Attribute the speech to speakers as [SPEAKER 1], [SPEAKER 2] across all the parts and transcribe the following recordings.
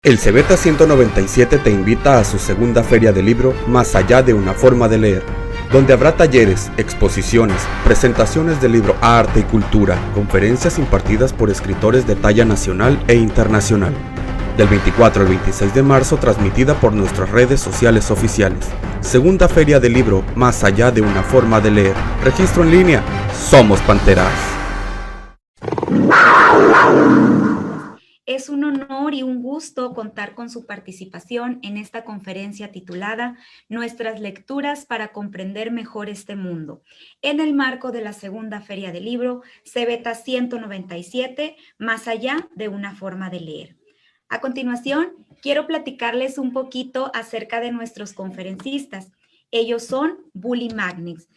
[SPEAKER 1] El Cebeta 197 te invita a su segunda feria de libro Más allá de una forma de leer, donde habrá talleres, exposiciones, presentaciones de libro, arte y cultura, conferencias impartidas por escritores de talla nacional e internacional. Del 24 al 26 de marzo, transmitida por nuestras redes sociales oficiales. Segunda feria de libro Más allá de una forma de leer. Registro en línea. Somos Panteras.
[SPEAKER 2] Es un honor y un gusto contar con su participación en esta conferencia titulada Nuestras lecturas para comprender mejor este mundo, en el marco de la segunda Feria del Libro Cebeta 197, Más allá de una forma de leer. A continuación, quiero platicarles un poquito acerca de nuestros conferencistas. Ellos son Bully Magnets.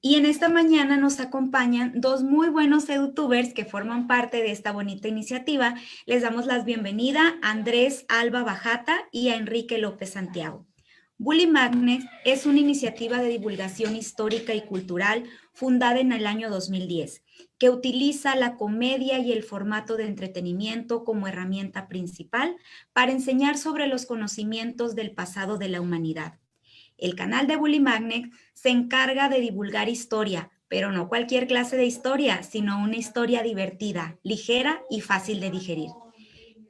[SPEAKER 2] Y en esta mañana nos acompañan dos muy buenos edutubers que forman parte de esta bonita iniciativa. Les damos la bienvenida a Andrés Alba Bajata y a Enrique López Santiago. Bully Magnets es una iniciativa de divulgación histórica y cultural fundada en el año 2010, que utiliza la comedia y el formato de entretenimiento como herramienta principal para enseñar sobre los conocimientos del pasado de la humanidad. El canal de Bully Magnet se encarga de divulgar historia, pero no cualquier clase de historia, sino una historia divertida, ligera y fácil de digerir.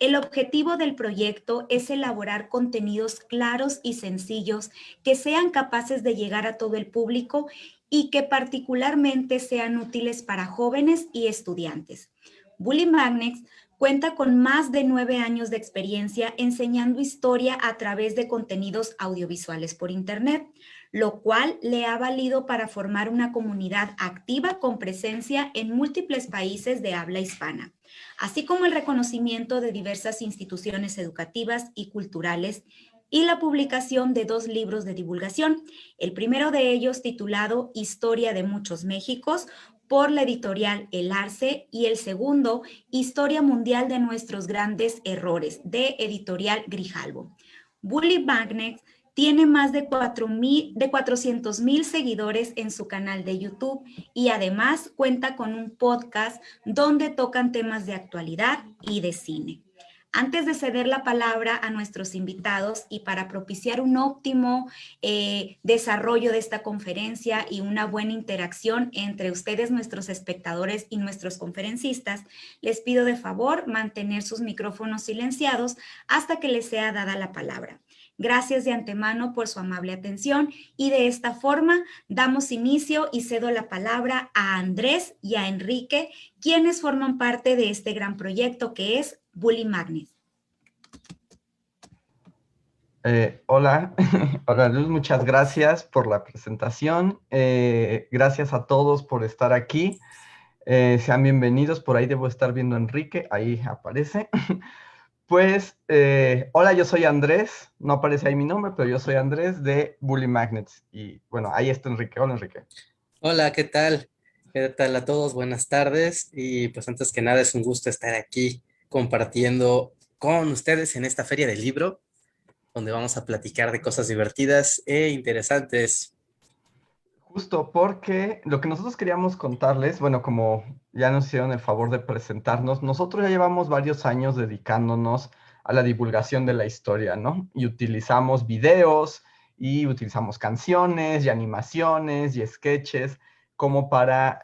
[SPEAKER 2] El objetivo del proyecto es elaborar contenidos claros y sencillos que sean capaces de llegar a todo el público y que particularmente sean útiles para jóvenes y estudiantes. Bully Magnets cuenta con más de 9 años de experiencia enseñando historia a través de contenidos audiovisuales por Internet, lo cual le ha valido para formar una comunidad activa con presencia en múltiples países de habla hispana, así como el reconocimiento de diversas instituciones educativas y culturales y la publicación de 2 libros de divulgación, el primero de ellos titulado Historia de Muchos Méxicos, por la editorial El Arce, y el segundo, Historia Mundial de Nuestros Grandes Errores, de editorial Grijalbo. Bully Magnets tiene más de 400,000 seguidores en su canal de YouTube y además cuenta con un podcast donde tocan temas de actualidad y de cine. Antes de ceder la palabra a nuestros invitados y para propiciar un óptimo desarrollo de esta conferencia y una buena interacción entre ustedes, nuestros espectadores y nuestros conferencistas, les pido de favor mantener sus micrófonos silenciados hasta que les sea dada la palabra. Gracias de antemano por su amable atención y de esta forma damos inicio y cedo la palabra a Andrés y a Enrique, quienes forman parte de este gran proyecto que es Bully Magnets.
[SPEAKER 3] Hola, hola Luz, muchas gracias por la presentación. Gracias a todos por estar aquí. Sean bienvenidos. Por ahí debo estar viendo a Enrique, ahí aparece. Pues, hola, yo soy Andrés. No aparece ahí mi nombre, pero yo soy Andrés de Bully Magnets. Y bueno, ahí está Enrique. Hola, Enrique.
[SPEAKER 4] Hola, ¿qué tal? ¿Qué tal a todos? Buenas tardes. Y pues antes que nada es un gusto estar aquí compartiendo con ustedes en esta feria del libro, donde vamos a platicar de cosas divertidas e interesantes.
[SPEAKER 3] Justo porque lo que nosotros queríamos contarles, bueno, como ya nos hicieron el favor de presentarnos, nosotros ya llevamos varios años dedicándonos a la divulgación de la historia, ¿no? Y utilizamos videos y utilizamos canciones y animaciones y sketches como para,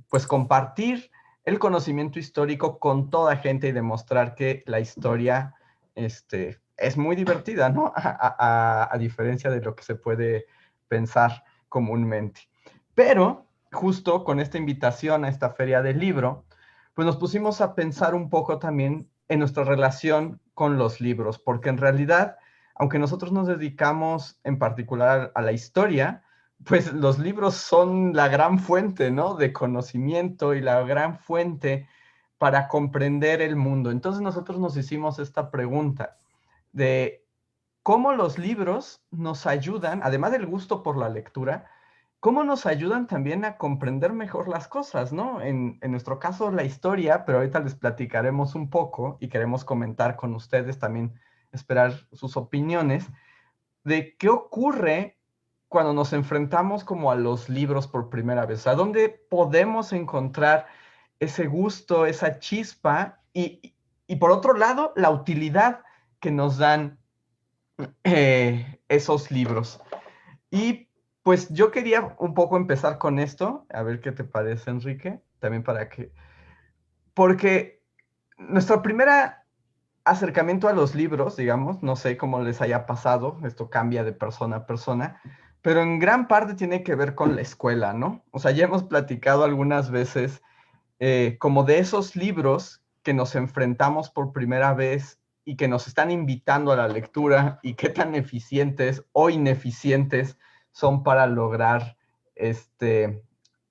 [SPEAKER 3] pues, compartir el conocimiento histórico con toda gente y demostrar que la historia, es muy divertida, ¿no? A diferencia de lo que se puede pensar comúnmente. Pero justo con esta invitación a esta feria del libro, pues nos pusimos a pensar un poco también en nuestra relación con los libros, porque en realidad, aunque nosotros nos dedicamos en particular a la historia, pues los libros son la gran fuente, ¿no?, de conocimiento y la gran fuente para comprender el mundo. Entonces nosotros nos hicimos esta pregunta de cómo los libros nos ayudan, además del gusto por la lectura, cómo nos ayudan también a comprender mejor las cosas, ¿no? En nuestro caso, la historia, pero ahorita les platicaremos un poco y queremos comentar con ustedes también, esperar sus opiniones, de qué ocurre cuando nos enfrentamos como a los libros por primera vez. ¿A dónde podemos encontrar ese gusto, esa chispa? Y por otro lado, la utilidad que nos dan esos libros. Y pues yo quería un poco empezar con esto, a ver qué te parece, Enrique, también porque nuestro primer acercamiento a los libros, digamos, no sé cómo les haya pasado, esto cambia de persona a persona, pero en gran parte tiene que ver con la escuela, ¿no? O sea, ya hemos platicado algunas veces como de esos libros que nos enfrentamos por primera vez y que nos están invitando a la lectura y qué tan eficientes o ineficientes son para lograr este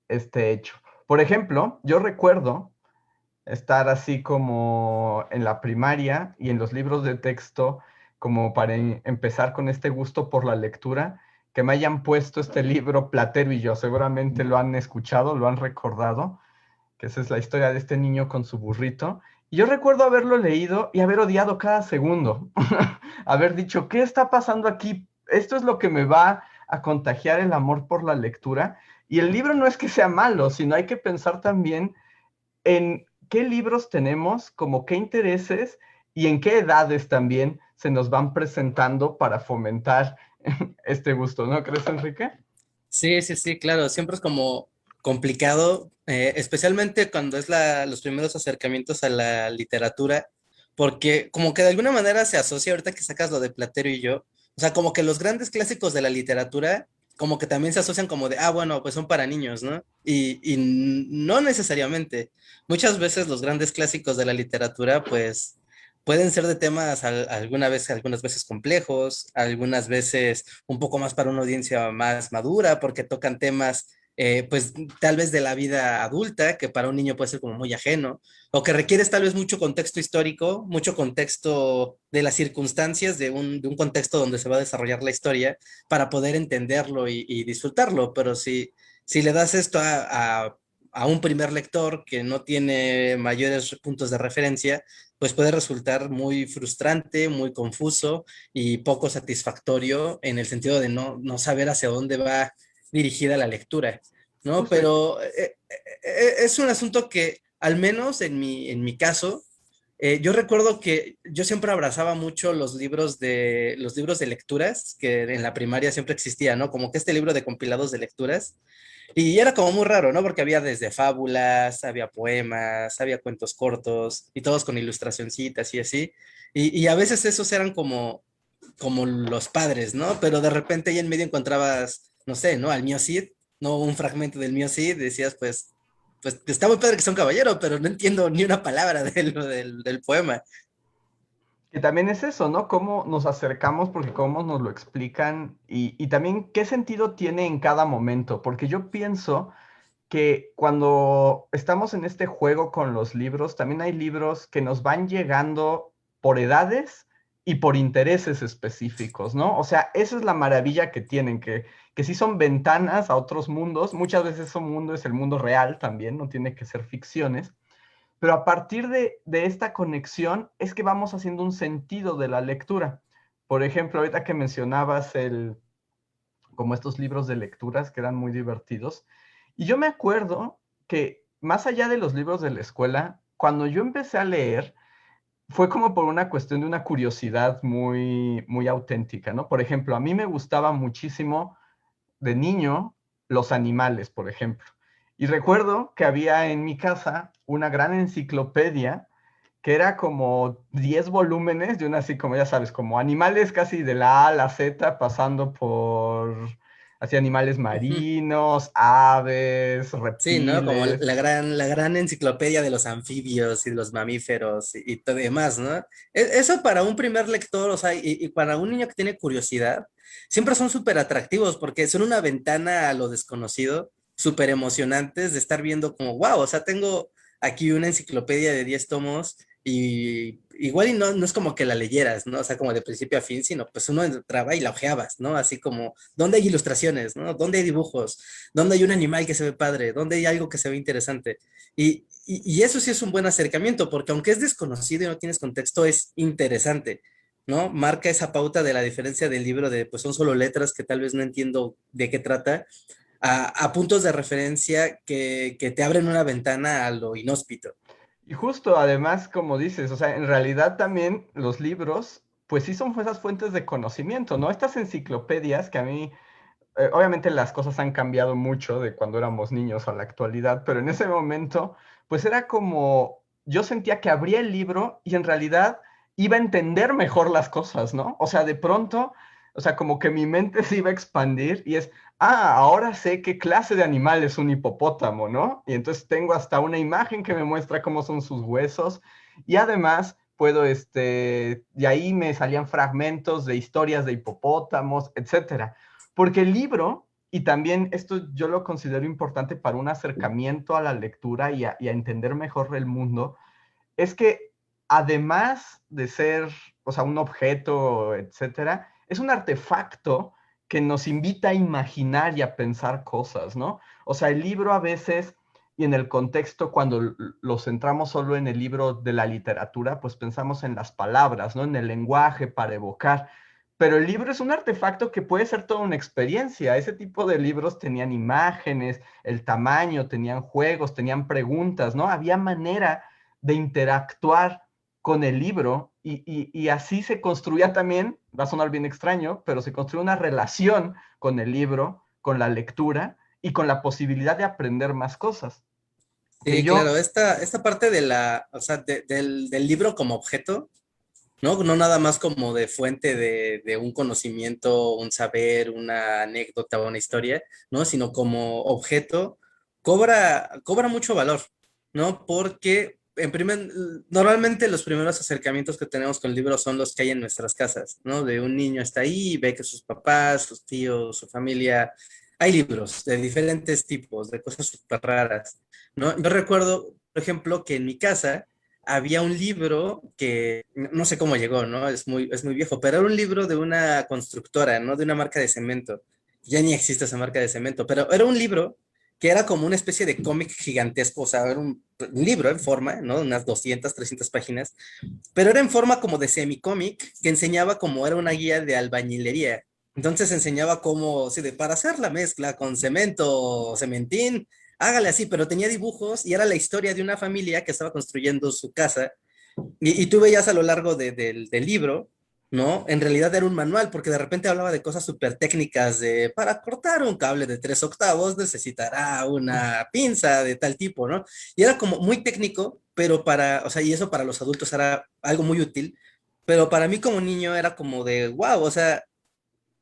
[SPEAKER 3] hecho. Por ejemplo, yo recuerdo estar así como en la primaria y en los libros de texto, como para empezar con este gusto por la lectura, que me hayan puesto este libro Platero y yo. Seguramente lo han escuchado, lo han recordado, que esa es la historia de este niño con su burrito. Y yo recuerdo haberlo leído y haber odiado cada segundo. Haber dicho, ¿qué está pasando aquí? Esto es lo que me va a contagiar el amor por la lectura. Y el libro no es que sea malo, sino hay que pensar también en qué libros tenemos, como qué intereses y en qué edades también se nos van presentando para fomentar este gusto, ¿no crees, Enrique?
[SPEAKER 4] Sí, sí, sí, claro, siempre es como complicado, especialmente cuando es los primeros acercamientos a la literatura, porque como que de alguna manera se asocia ahorita que sacas lo de Platero y yo, o sea, como que los grandes clásicos de la literatura, como que también se asocian como de, ah, bueno, pues son para niños, ¿no? Y no necesariamente. Muchas veces los grandes clásicos de la literatura, pues pueden ser de temas algunas veces complejos, algunas veces un poco más para una audiencia más madura, porque tocan temas, pues tal vez de la vida adulta, que para un niño puede ser como muy ajeno, o que requieres tal vez mucho contexto histórico, mucho contexto de las circunstancias de un contexto donde se va a desarrollar la historia para poder entenderlo y disfrutarlo. Pero si le das esto a un primer lector que no tiene mayores puntos de referencia, pues puede resultar muy frustrante, muy confuso y poco satisfactorio en el sentido de no saber hacia dónde va dirigida la lectura, ¿no?
[SPEAKER 3] Justo.
[SPEAKER 4] Pero es un asunto que, al menos en mi caso, yo recuerdo que yo siempre abrazaba mucho los libros de lecturas, que en la primaria siempre existía, ¿no? Como que este libro de compilados de lecturas, y era como muy raro, ¿no? Porque había desde fábulas, había poemas, había cuentos cortos, y todos con ilustracioncitas y así. Y a veces esos eran como los padres, ¿no? Pero de repente ahí en medio encontrabas, no sé, ¿no? Al Mío Cid, ¿no? Un fragmento del Mío Cid, decías, pues está muy padre que sea un caballero, pero no entiendo ni una palabra del poema.
[SPEAKER 3] Que también es eso, ¿no? Cómo nos acercamos, porque cómo nos lo explican y también qué sentido tiene en cada momento, porque yo pienso que cuando estamos en este juego con los libros, también hay libros que nos van llegando por edades y por intereses específicos, ¿no? O sea, esa es la maravilla que tienen, que sí son ventanas a otros mundos, muchas veces ese mundo es el mundo real también, no tiene que ser ficciones, pero a partir de esta conexión es que vamos haciendo un sentido de la lectura. Por ejemplo, ahorita que mencionabas como estos libros de lecturas que eran muy divertidos, y yo me acuerdo que más allá de los libros de la escuela, cuando yo empecé a leer, fue como por una cuestión de una curiosidad muy, muy auténtica, ¿no? Por ejemplo, a mí me gustaba muchísimo de niño los animales, por ejemplo. Y recuerdo que había en mi casa una gran enciclopedia que era como 10 volúmenes de una así como ya sabes, como animales casi de la A a la Z, pasando por así animales
[SPEAKER 4] Ujú.
[SPEAKER 3] marinos, aves,
[SPEAKER 4] Sí, ¿no? Como
[SPEAKER 3] reptiles.
[SPEAKER 4] la gran enciclopedia de los anfibios y de los mamíferos y todo demás, ¿no? Eso para un primer lector, o sea, y para un niño que tiene curiosidad, siempre son súper atractivos porque son una ventana a lo desconocido, súper emocionantes de estar viendo como, wow, o sea, tengo aquí una enciclopedia de 10 tomos y igual y no es como que la leyeras, ¿no? O sea, como de principio a fin, sino pues uno entraba y la ojeabas, ¿no? Así como, ¿dónde hay ilustraciones, ¿no? ¿Dónde hay dibujos? ¿Dónde hay un animal que se ve padre? ¿Dónde hay algo que se ve interesante? Y eso sí es un buen acercamiento, porque aunque es desconocido y no tienes contexto, es interesante, ¿no? Marca esa pauta de la diferencia del libro de, pues son solo letras que tal vez no entiendo de qué trata, a puntos de referencia que te abren una ventana a lo inhóspito.
[SPEAKER 3] Y justo además, como dices, o sea, en realidad también los libros pues sí son esas fuentes de conocimiento, ¿no? Estas enciclopedias que a mí, obviamente las cosas han cambiado mucho de cuando éramos niños a la actualidad, pero en ese momento, pues era como, yo sentía que abría el libro y en realidad iba a entender mejor las cosas, ¿no? O sea, de pronto, o sea, como que mi mente se iba a expandir y es, ahora sé qué clase de animal es un hipopótamo, ¿no? Y entonces tengo hasta una imagen que me muestra cómo son sus huesos y además puedo, de ahí me salían fragmentos de historias de hipopótamos, etcétera. Porque el libro, y también esto yo lo considero importante para un acercamiento a la lectura y a entender mejor el mundo, es que además de ser, o sea, un objeto, etcétera, es un artefacto que nos invita a imaginar y a pensar cosas, ¿no? O sea, el libro a veces, y en el contexto, cuando lo centramos solo en el libro de la literatura, pues pensamos en las palabras, ¿no? En el lenguaje para evocar. Pero el libro es un artefacto que puede ser toda una experiencia. Ese tipo de libros tenían imágenes, el tamaño, tenían juegos, tenían preguntas, ¿no? Había manera de interactuar con el libro y así se construía también, va a sonar bien extraño, pero se construye una relación con el libro, con la lectura y con la posibilidad de aprender más cosas. Que
[SPEAKER 4] Sí,
[SPEAKER 3] yo,
[SPEAKER 4] claro, esta parte de o sea, del libro como objeto, ¿no? No nada más como de fuente de un conocimiento, un saber, una anécdota o una historia, ¿no? Sino como objeto, cobra mucho valor, ¿no? Porque normalmente los primeros acercamientos que tenemos con el libro son los que hay en nuestras casas, ¿no? De un niño está ahí y ve que sus papás, sus tíos, su familia, hay libros de diferentes tipos, de cosas súper raras, ¿no? Yo recuerdo, por ejemplo, que en mi casa había un libro que no sé cómo llegó, ¿no? Es muy viejo, pero era un libro de una constructora, ¿no? De una marca de cemento. Ya ni existe esa marca de cemento, pero era un libro que era como una especie de cómic gigantesco, o sea, era un libro en forma, ¿no? Unas 200, 300 páginas, pero era en forma como de semicómic que enseñaba cómo era una guía de albañilería. Entonces enseñaba cómo, sí, para hacer la mezcla con cemento, cementín, hágale así, pero tenía dibujos y era la historia de una familia que estaba construyendo su casa y tú veías a lo largo del libro, ¿no? En realidad era un manual, porque de repente hablaba de cosas súper técnicas de, para cortar un cable de 3/8 necesitará una pinza de tal tipo, ¿no? Y era como muy técnico, pero o sea, y eso para los adultos era algo muy útil, pero para mí como niño era como de, wow, o sea,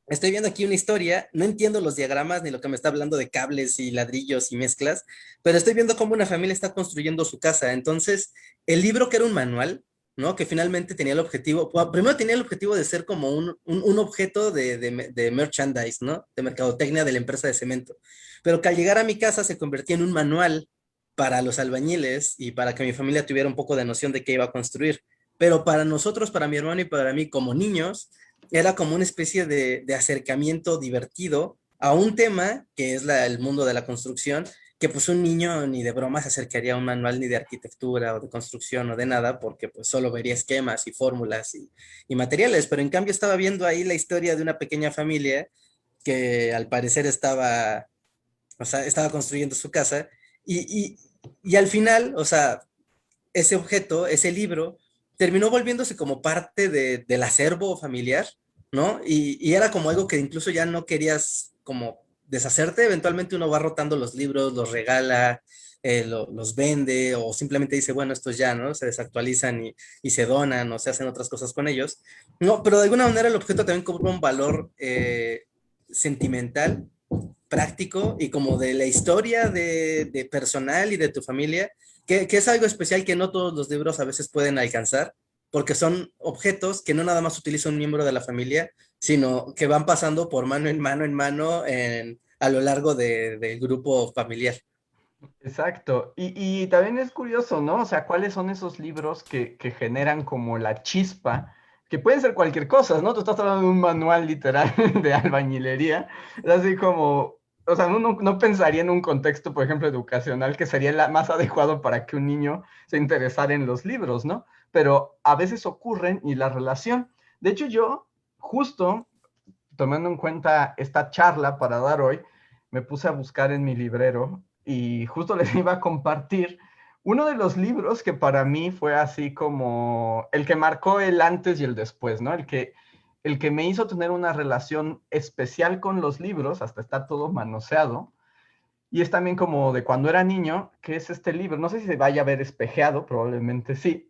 [SPEAKER 4] estoy viendo aquí una historia, no entiendo los diagramas ni lo que me está hablando de cables y ladrillos y mezclas, pero estoy viendo cómo una familia está construyendo su casa. Entonces, el libro que era un manual, ¿no? Que finalmente tenía el objetivo, bueno, primero tenía el objetivo de ser como un objeto de merchandise, ¿no? De mercadotecnia de la empresa de cemento. Pero que al llegar a mi casa se convertía en un manual para los albañiles y para que mi familia tuviera un poco de noción de qué iba a construir. Pero para nosotros, para mi hermano y para mí como niños, era como una especie de acercamiento divertido a un tema que es el mundo de la construcción, que pues un niño ni de broma se acercaría a un manual ni de arquitectura o de construcción o de nada, porque pues solo vería esquemas y fórmulas y materiales, pero en cambio estaba viendo ahí la historia de una pequeña familia que al parecer o sea, estaba construyendo su casa y al final, o sea, ese objeto, ese libro, terminó volviéndose como parte del acervo familiar, ¿no? Y era como algo que incluso ya no querías como deshacerte, eventualmente uno va rotando los libros, los regala, los vende o simplemente dice, bueno, estos ya, ¿no? Se desactualizan y se donan o se hacen otras cosas con ellos. No, pero de alguna manera el objeto también cobra un valor sentimental, práctico y como de la historia de personal y de tu familia que es algo especial que no todos los libros a veces pueden alcanzar, porque son objetos que no nada más utiliza un miembro de la familia, sino que van pasando por mano en mano en mano a lo largo del grupo familiar.
[SPEAKER 3] exacto. Y también es curioso, ¿no? O sea, ¿cuáles son esos libros que generan como la chispa? Que pueden ser cualquier cosa, ¿no? Tú estás hablando de un manual literal de albañilería. Es así como, o sea, uno no pensaría en un contexto, por ejemplo, educacional, que sería más adecuado para que un niño se interesara en los libros, ¿no? Pero a veces ocurren y la relación. De hecho, yo, justo tomando en cuenta esta charla para dar hoy, me puse a buscar en mi librero y justo les iba a compartir Uno de los libros que para mí fue así como el que marcó el antes y el después, ¿no? El que me hizo tener una relación especial con los libros, hasta está todo manoseado, y es también como de cuando era niño, que es este libro, no sé si se vaya a ver espejeado, probablemente sí,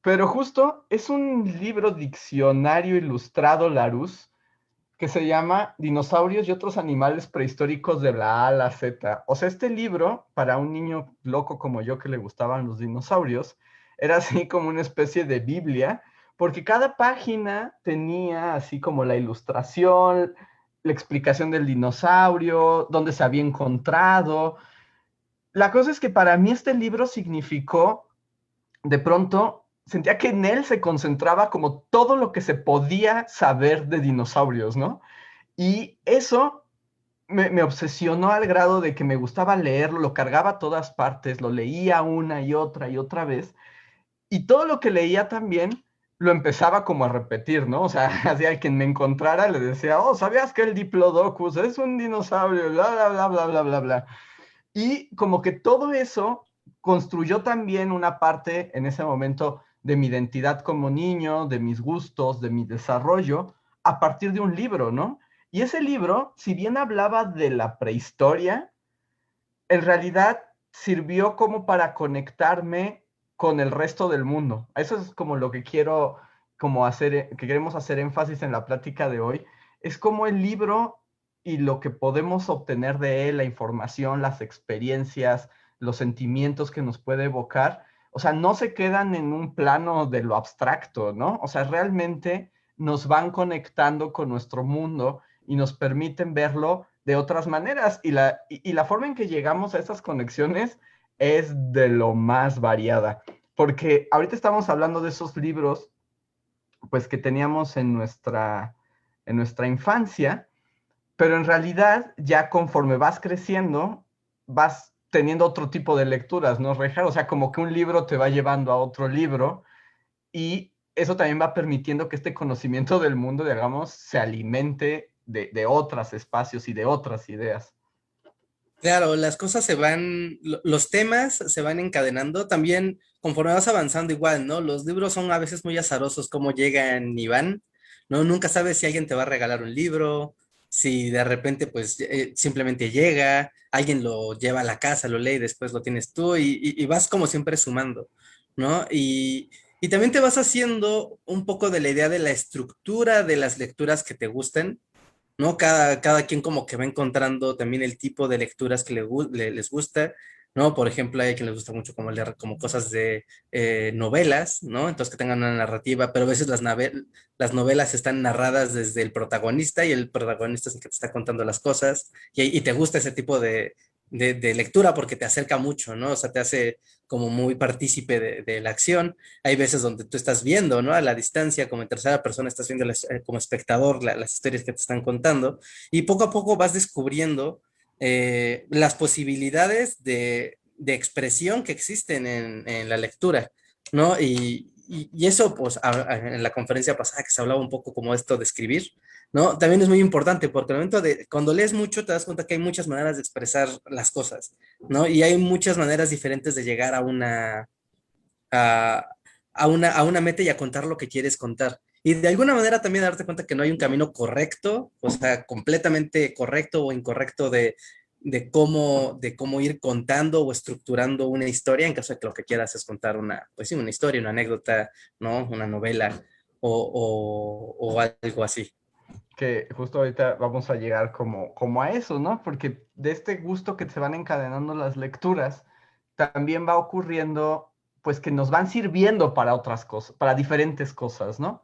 [SPEAKER 3] pero justo es un libro diccionario ilustrado Larousse, que se llama Dinosaurios y otros animales prehistóricos de la A a la Z. O sea, este libro, para un niño loco como yo que le gustaban los dinosaurios, era así como una especie de Biblia, porque cada página tenía así como la ilustración, la explicación del dinosaurio, dónde se había encontrado. La cosa es que para mí este libro significó, de pronto, sentía que en él se concentraba como todo lo que se podía saber de dinosaurios, ¿no? Y eso me obsesionó al grado de que me gustaba leerlo, lo cargaba a todas partes, lo leía una y otra vez, y todo lo que leía también lo empezaba como a repetir, ¿no? O sea, hacia quien me encontrara le decía, oh, ¿sabías que el Diplodocus es un dinosaurio? Bla, bla, bla, bla, bla, bla, bla. Y como que todo eso construyó también una parte en ese momento de mi identidad como niño, de mis gustos, de mi desarrollo, a partir de un libro, ¿no? Y ese libro, si bien hablaba de la prehistoria, en realidad sirvió como para conectarme con el resto del mundo. Eso es como lo que quiero como hacer, que queremos hacer énfasis en la plática de hoy. Es como el libro y lo que podemos obtener de él, la información, las experiencias, los sentimientos que nos puede evocar, o sea, no se quedan en un plano de lo abstracto, ¿no? O sea, realmente nos van conectando con nuestro mundo y nos permiten verlo de otras maneras. Y la forma en que llegamos a esas conexiones es de lo más variada. Porque ahorita estamos hablando de esos libros, pues, que teníamos en nuestra infancia, pero en realidad ya conforme vas creciendo, vas teniendo otro tipo de lecturas, ¿no, Rejar? O sea, como que un libro te va llevando a otro libro y eso también va permitiendo que este conocimiento del mundo, digamos, se alimente de otros espacios y de otras ideas.
[SPEAKER 4] Claro, las cosas se van, los temas se van encadenando también conforme vas avanzando igual, ¿no? Los libros son a veces muy azarosos cómo llegan y van, ¿no? Nunca sabes si alguien te va a regalar un libro, si de repente pues simplemente llega, alguien lo lleva a la casa, lo lee y después lo tienes tú y vas como siempre sumando, ¿no? Y también te vas haciendo un poco de la idea de la estructura de las lecturas que te gusten, ¿no? Cada quien como que va encontrando también el tipo de lecturas que les gusta, ¿no? Por ejemplo, hay quien les gusta mucho como leer como cosas de novelas, ¿no? Entonces que tengan una narrativa, pero a veces las novelas están narradas desde el protagonista y el protagonista es el que te está contando las cosas y te gusta ese tipo de lectura porque te acerca mucho, ¿no? O sea, te hace como muy partícipe de la acción. Hay veces donde tú estás viendo, ¿no? A la distancia, como en tercera persona, estás viendo como espectador las historias que te están contando y poco a poco vas descubriendo las posibilidades de expresión que existen en la lectura, ¿no? Y eso, pues, en la conferencia pasada que se hablaba un poco como esto de escribir, ¿no? También es muy importante porque al momento de, cuando lees mucho, te das cuenta que hay muchas maneras de expresar las cosas, ¿no? Y hay muchas maneras diferentes de llegar a, a una meta y a contar lo que quieres contar. Y de alguna manera también darte cuenta que no hay un camino correcto, o sea, completamente correcto o incorrecto de cómo ir contando o estructurando una historia en caso de que lo que quieras es contar pues sí, una historia, una anécdota, ¿no? Una novela o algo así.
[SPEAKER 3] Que justo ahorita vamos a llegar como a eso, ¿no? Porque de este gusto que se van encadenando las lecturas, también va ocurriendo, pues que nos van sirviendo para otras cosas, para diferentes cosas, ¿no?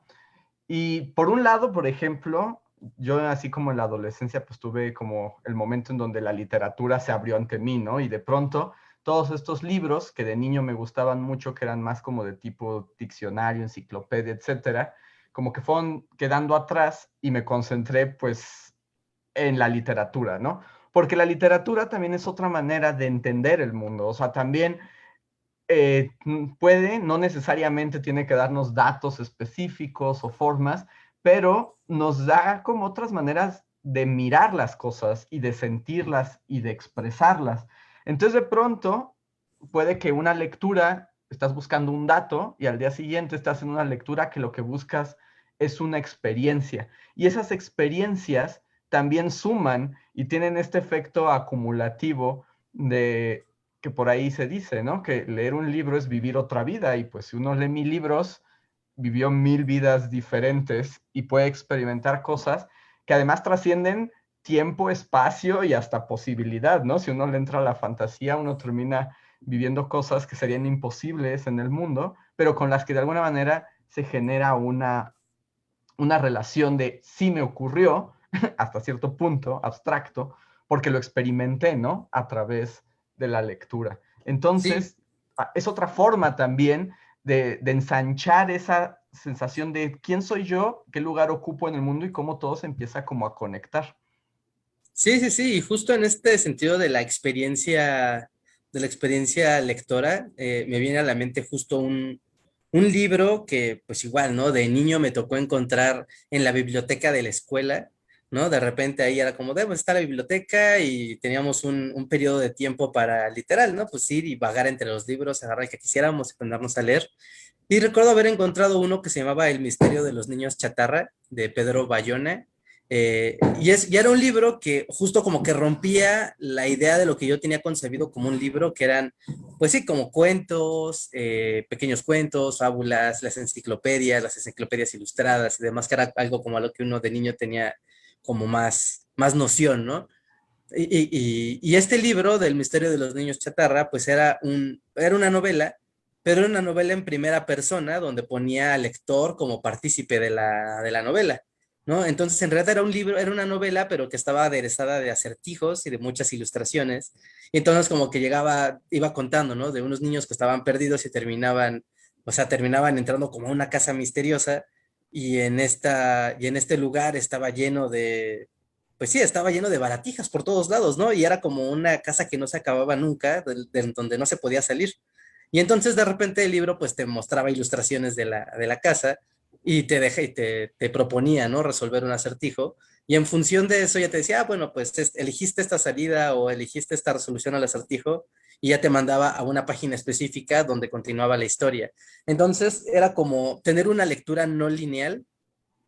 [SPEAKER 3] Y por un lado, por ejemplo, yo así como en la adolescencia, pues tuve como el momento en donde la literatura se abrió ante mí, ¿no? Y de pronto todos estos libros que de niño me gustaban mucho, que eran más como de tipo diccionario, enciclopedia, etcétera, como que fueron quedando atrás y me concentré pues en la literatura, ¿no? Porque la literatura también es otra manera de entender el mundo, o sea, también puede, no necesariamente tiene que darnos datos específicos o formas, pero nos da como otras maneras de mirar las cosas y de sentirlas y de expresarlas. Entonces, de pronto, puede que una lectura, estás buscando un dato y al día siguiente estás en una lectura que lo que buscas es una experiencia. Y esas experiencias también suman y tienen este efecto acumulativo de que por ahí se dice, ¿no? Que leer un libro es vivir otra vida y pues si uno lee 1000 libros, vivió 1000 vidas diferentes y puede experimentar cosas que además trascienden tiempo, espacio y hasta posibilidad, ¿no? Si uno le entra a la fantasía, uno termina viviendo cosas que serían imposibles en el mundo, pero con las que de alguna manera se genera una relación de sí me ocurrió, hasta cierto punto, abstracto, porque lo experimenté, ¿no? A través de la lectura.
[SPEAKER 4] Sí,
[SPEAKER 3] Entonces, es otra forma también de ensanchar esa sensación de quién soy yo, qué lugar ocupo en el mundo y cómo todo se empieza como a conectar.
[SPEAKER 4] sí, sí, sí, y justo en este sentido de la experiencia lectora, me viene a la mente justo un libro que, pues igual, ¿no? De niño me tocó encontrar en la biblioteca de la escuela, ¿no? De repente ahí era como, debo estar la biblioteca y teníamos un periodo de tiempo para, literal, ¿no? Pues ir y vagar entre los libros, agarrar el que quisiéramos y ponernos a leer. Y recuerdo haber encontrado uno que se llamaba El misterio de los niños chatarra, de Pedro Bayona. Y era un libro que justo como que rompía la idea de lo que yo tenía concebido como un libro, que eran, pues sí, como cuentos, pequeños cuentos, fábulas, las enciclopedias ilustradas y demás, que era algo como a lo que uno de niño tenía como más noción, ¿no? Y este libro del misterio de los niños chatarra, pues era una novela, pero era una novela en primera persona donde ponía al lector como partícipe de la novela, ¿no? Entonces, en realidad era un libro, era una novela, pero que estaba aderezada de acertijos y de muchas ilustraciones. Y entonces, como que iba contando, ¿no? De unos niños que estaban perdidos y o sea, terminaban entrando como a una casa misteriosa y en este lugar estaba lleno de pues sí, estaba lleno de baratijas por todos lados, ¿no? Y era como una casa que no se acababa nunca, donde no se podía salir. Y entonces de repente el libro pues te mostraba ilustraciones de la casa y te proponía, ¿no? Resolver un acertijo. Y en función de eso ya te decía, ah, bueno, pues elegiste esta salida o elegiste esta resolución al acertijo y ya te mandaba a una página específica donde continuaba la historia. Entonces era como tener una lectura no lineal,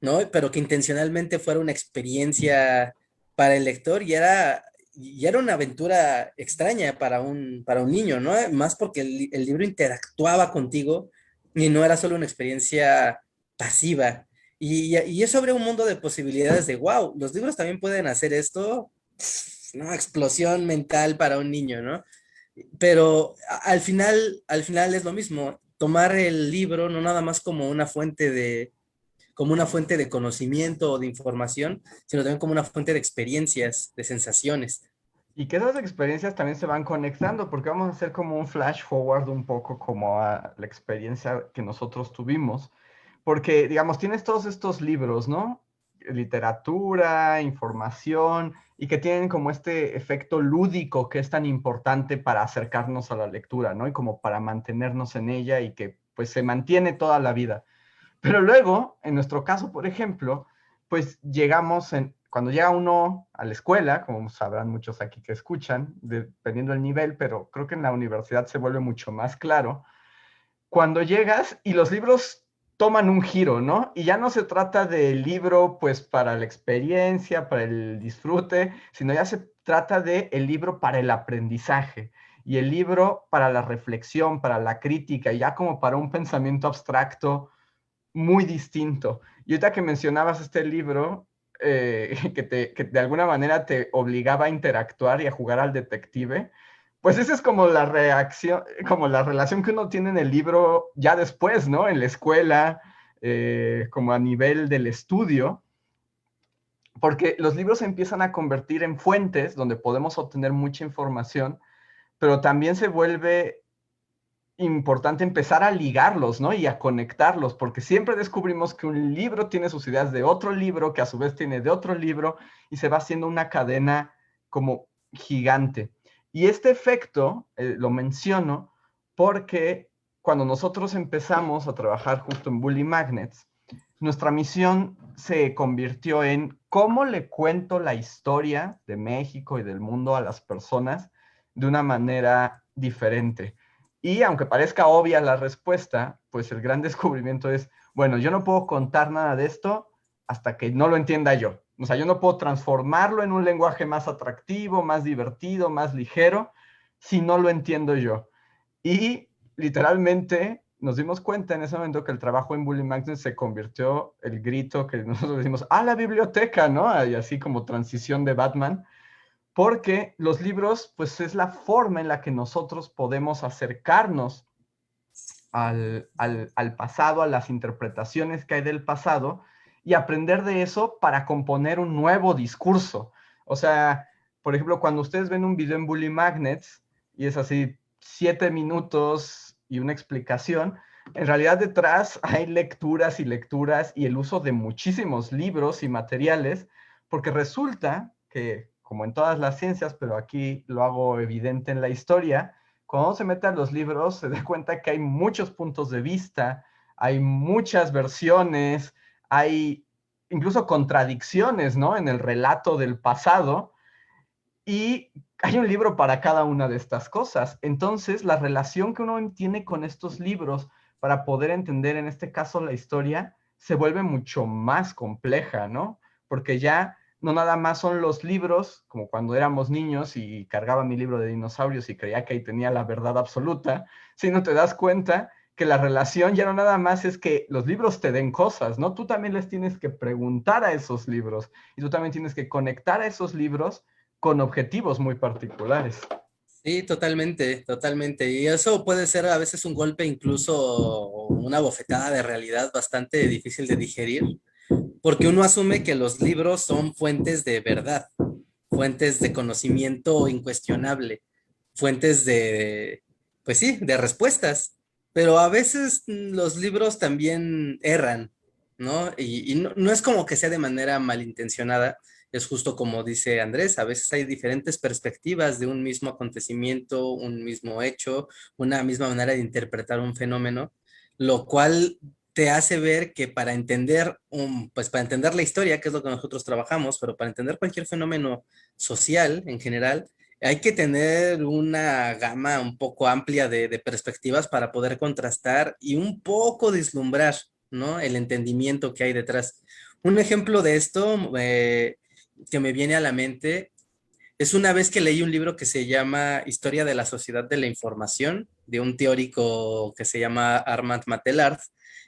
[SPEAKER 4] ¿no? Pero que intencionalmente fuera una experiencia para el lector y era una aventura extraña para un niño, ¿no? Más porque el libro interactuaba contigo y no era solo una experiencia pasiva. Y es sobre un mundo de posibilidades de, wow, los libros también pueden hacer esto, ¿no? Explosión mental para un niño, ¿no? Pero al final es lo mismo, tomar el libro no nada más como una fuente de conocimiento o de información, sino también como una fuente de experiencias, de sensaciones.
[SPEAKER 3] Y que esas experiencias también se van conectando, porque vamos a hacer como un flash forward un poco como a la experiencia que nosotros tuvimos. Porque, digamos, tienes todos estos libros, ¿no? Literatura, información, y que tienen como este efecto lúdico que es tan importante para acercarnos a la lectura, ¿no? Y como para mantenernos en ella y que pues se mantiene toda la vida. Pero luego, en nuestro caso, por ejemplo, pues cuando llega uno a la escuela, como sabrán muchos aquí que escuchan, dependiendo del nivel, pero creo que en la universidad se vuelve mucho más claro, cuando llegas y los libros toman un giro, ¿no? Y ya no se trata del libro pues para la experiencia, para el disfrute, sino ya se trata de el libro para el aprendizaje y el libro para la reflexión, para la crítica, y ya como para un pensamiento abstracto muy distinto. Y ahorita que mencionabas este libro, que de alguna manera te obligaba a interactuar y a jugar al detective, pues esa es como la reacción, como la relación que uno tiene en el libro ya después, ¿no? En la escuela, como a nivel del estudio, porque los libros se empiezan a convertir en fuentes donde podemos obtener mucha información, pero también se vuelve importante empezar a ligarlos, ¿no? Y a conectarlos, porque siempre descubrimos que un libro tiene sus ideas de otro libro, que a su vez tiene de otro libro, y se va haciendo una cadena como gigante. Y este efecto lo menciono porque cuando nosotros empezamos a trabajar justo en Bully Magnets, nuestra misión se convirtió en cómo le cuento la historia de México y del mundo a las personas de una manera diferente. Y aunque parezca obvia la respuesta, pues el gran descubrimiento es, bueno, yo no puedo contar nada de esto hasta que no lo entienda yo. O sea, yo no puedo transformarlo en un lenguaje más atractivo, más divertido, más ligero, si no lo entiendo yo. Y literalmente nos dimos cuenta en ese momento que el trabajo en Bully Magnets se convirtió el grito que nosotros decimos, ¡a la biblioteca!, ¿no? Y así como transición de Batman, porque los libros, pues es la forma en la que nosotros podemos acercarnos al pasado, a las interpretaciones que hay del pasado, y aprender de eso para componer un nuevo discurso. O sea, por ejemplo, cuando ustedes ven un video en Bully Magnets, y es así 7 minutos y una explicación, en realidad detrás hay lecturas y lecturas y el uso de muchísimos libros y materiales, porque resulta que, como en todas las ciencias, pero aquí lo hago evidente en la historia, cuando uno se mete a los libros se da cuenta que hay muchos puntos de vista, hay muchas versiones, hay incluso contradicciones, ¿no?, en el relato del pasado, y hay un libro para cada una de estas cosas. Entonces, la relación que uno tiene con estos libros para poder entender, en este caso, la historia, se vuelve mucho más compleja, ¿no? Porque ya no nada más son los libros, como cuando éramos niños y cargaba mi libro de dinosaurios y creía que ahí tenía la verdad absoluta, sino te das cuenta que la relación ya no nada más es que los libros te den cosas, ¿no? Tú también les tienes que preguntar a esos libros y tú también tienes que conectar a esos libros con objetivos muy particulares.
[SPEAKER 4] Sí, totalmente, totalmente. Y eso puede ser a veces un golpe, incluso una bofetada de realidad bastante difícil de digerir, porque uno asume que los libros son fuentes de verdad, fuentes de conocimiento incuestionable, fuentes de, pues sí, de respuestas, pero a veces los libros también erran, ¿no? Y no es como que sea de manera malintencionada, es justo como dice Andrés, a veces hay diferentes perspectivas de un mismo acontecimiento, un mismo hecho, una misma manera de interpretar un fenómeno, lo cual te hace ver que para entender pues para entender la historia, que es lo que nosotros trabajamos, pero para entender cualquier fenómeno social en general, hay que tener una gama un poco amplia de perspectivas para poder contrastar y un poco vislumbrar, ¿no?, el entendimiento que hay detrás. Un ejemplo de esto que me viene a la mente es una vez que leí un libro que se llama Historia de la Sociedad de la Información, de un teórico que se llama Armand Matelard.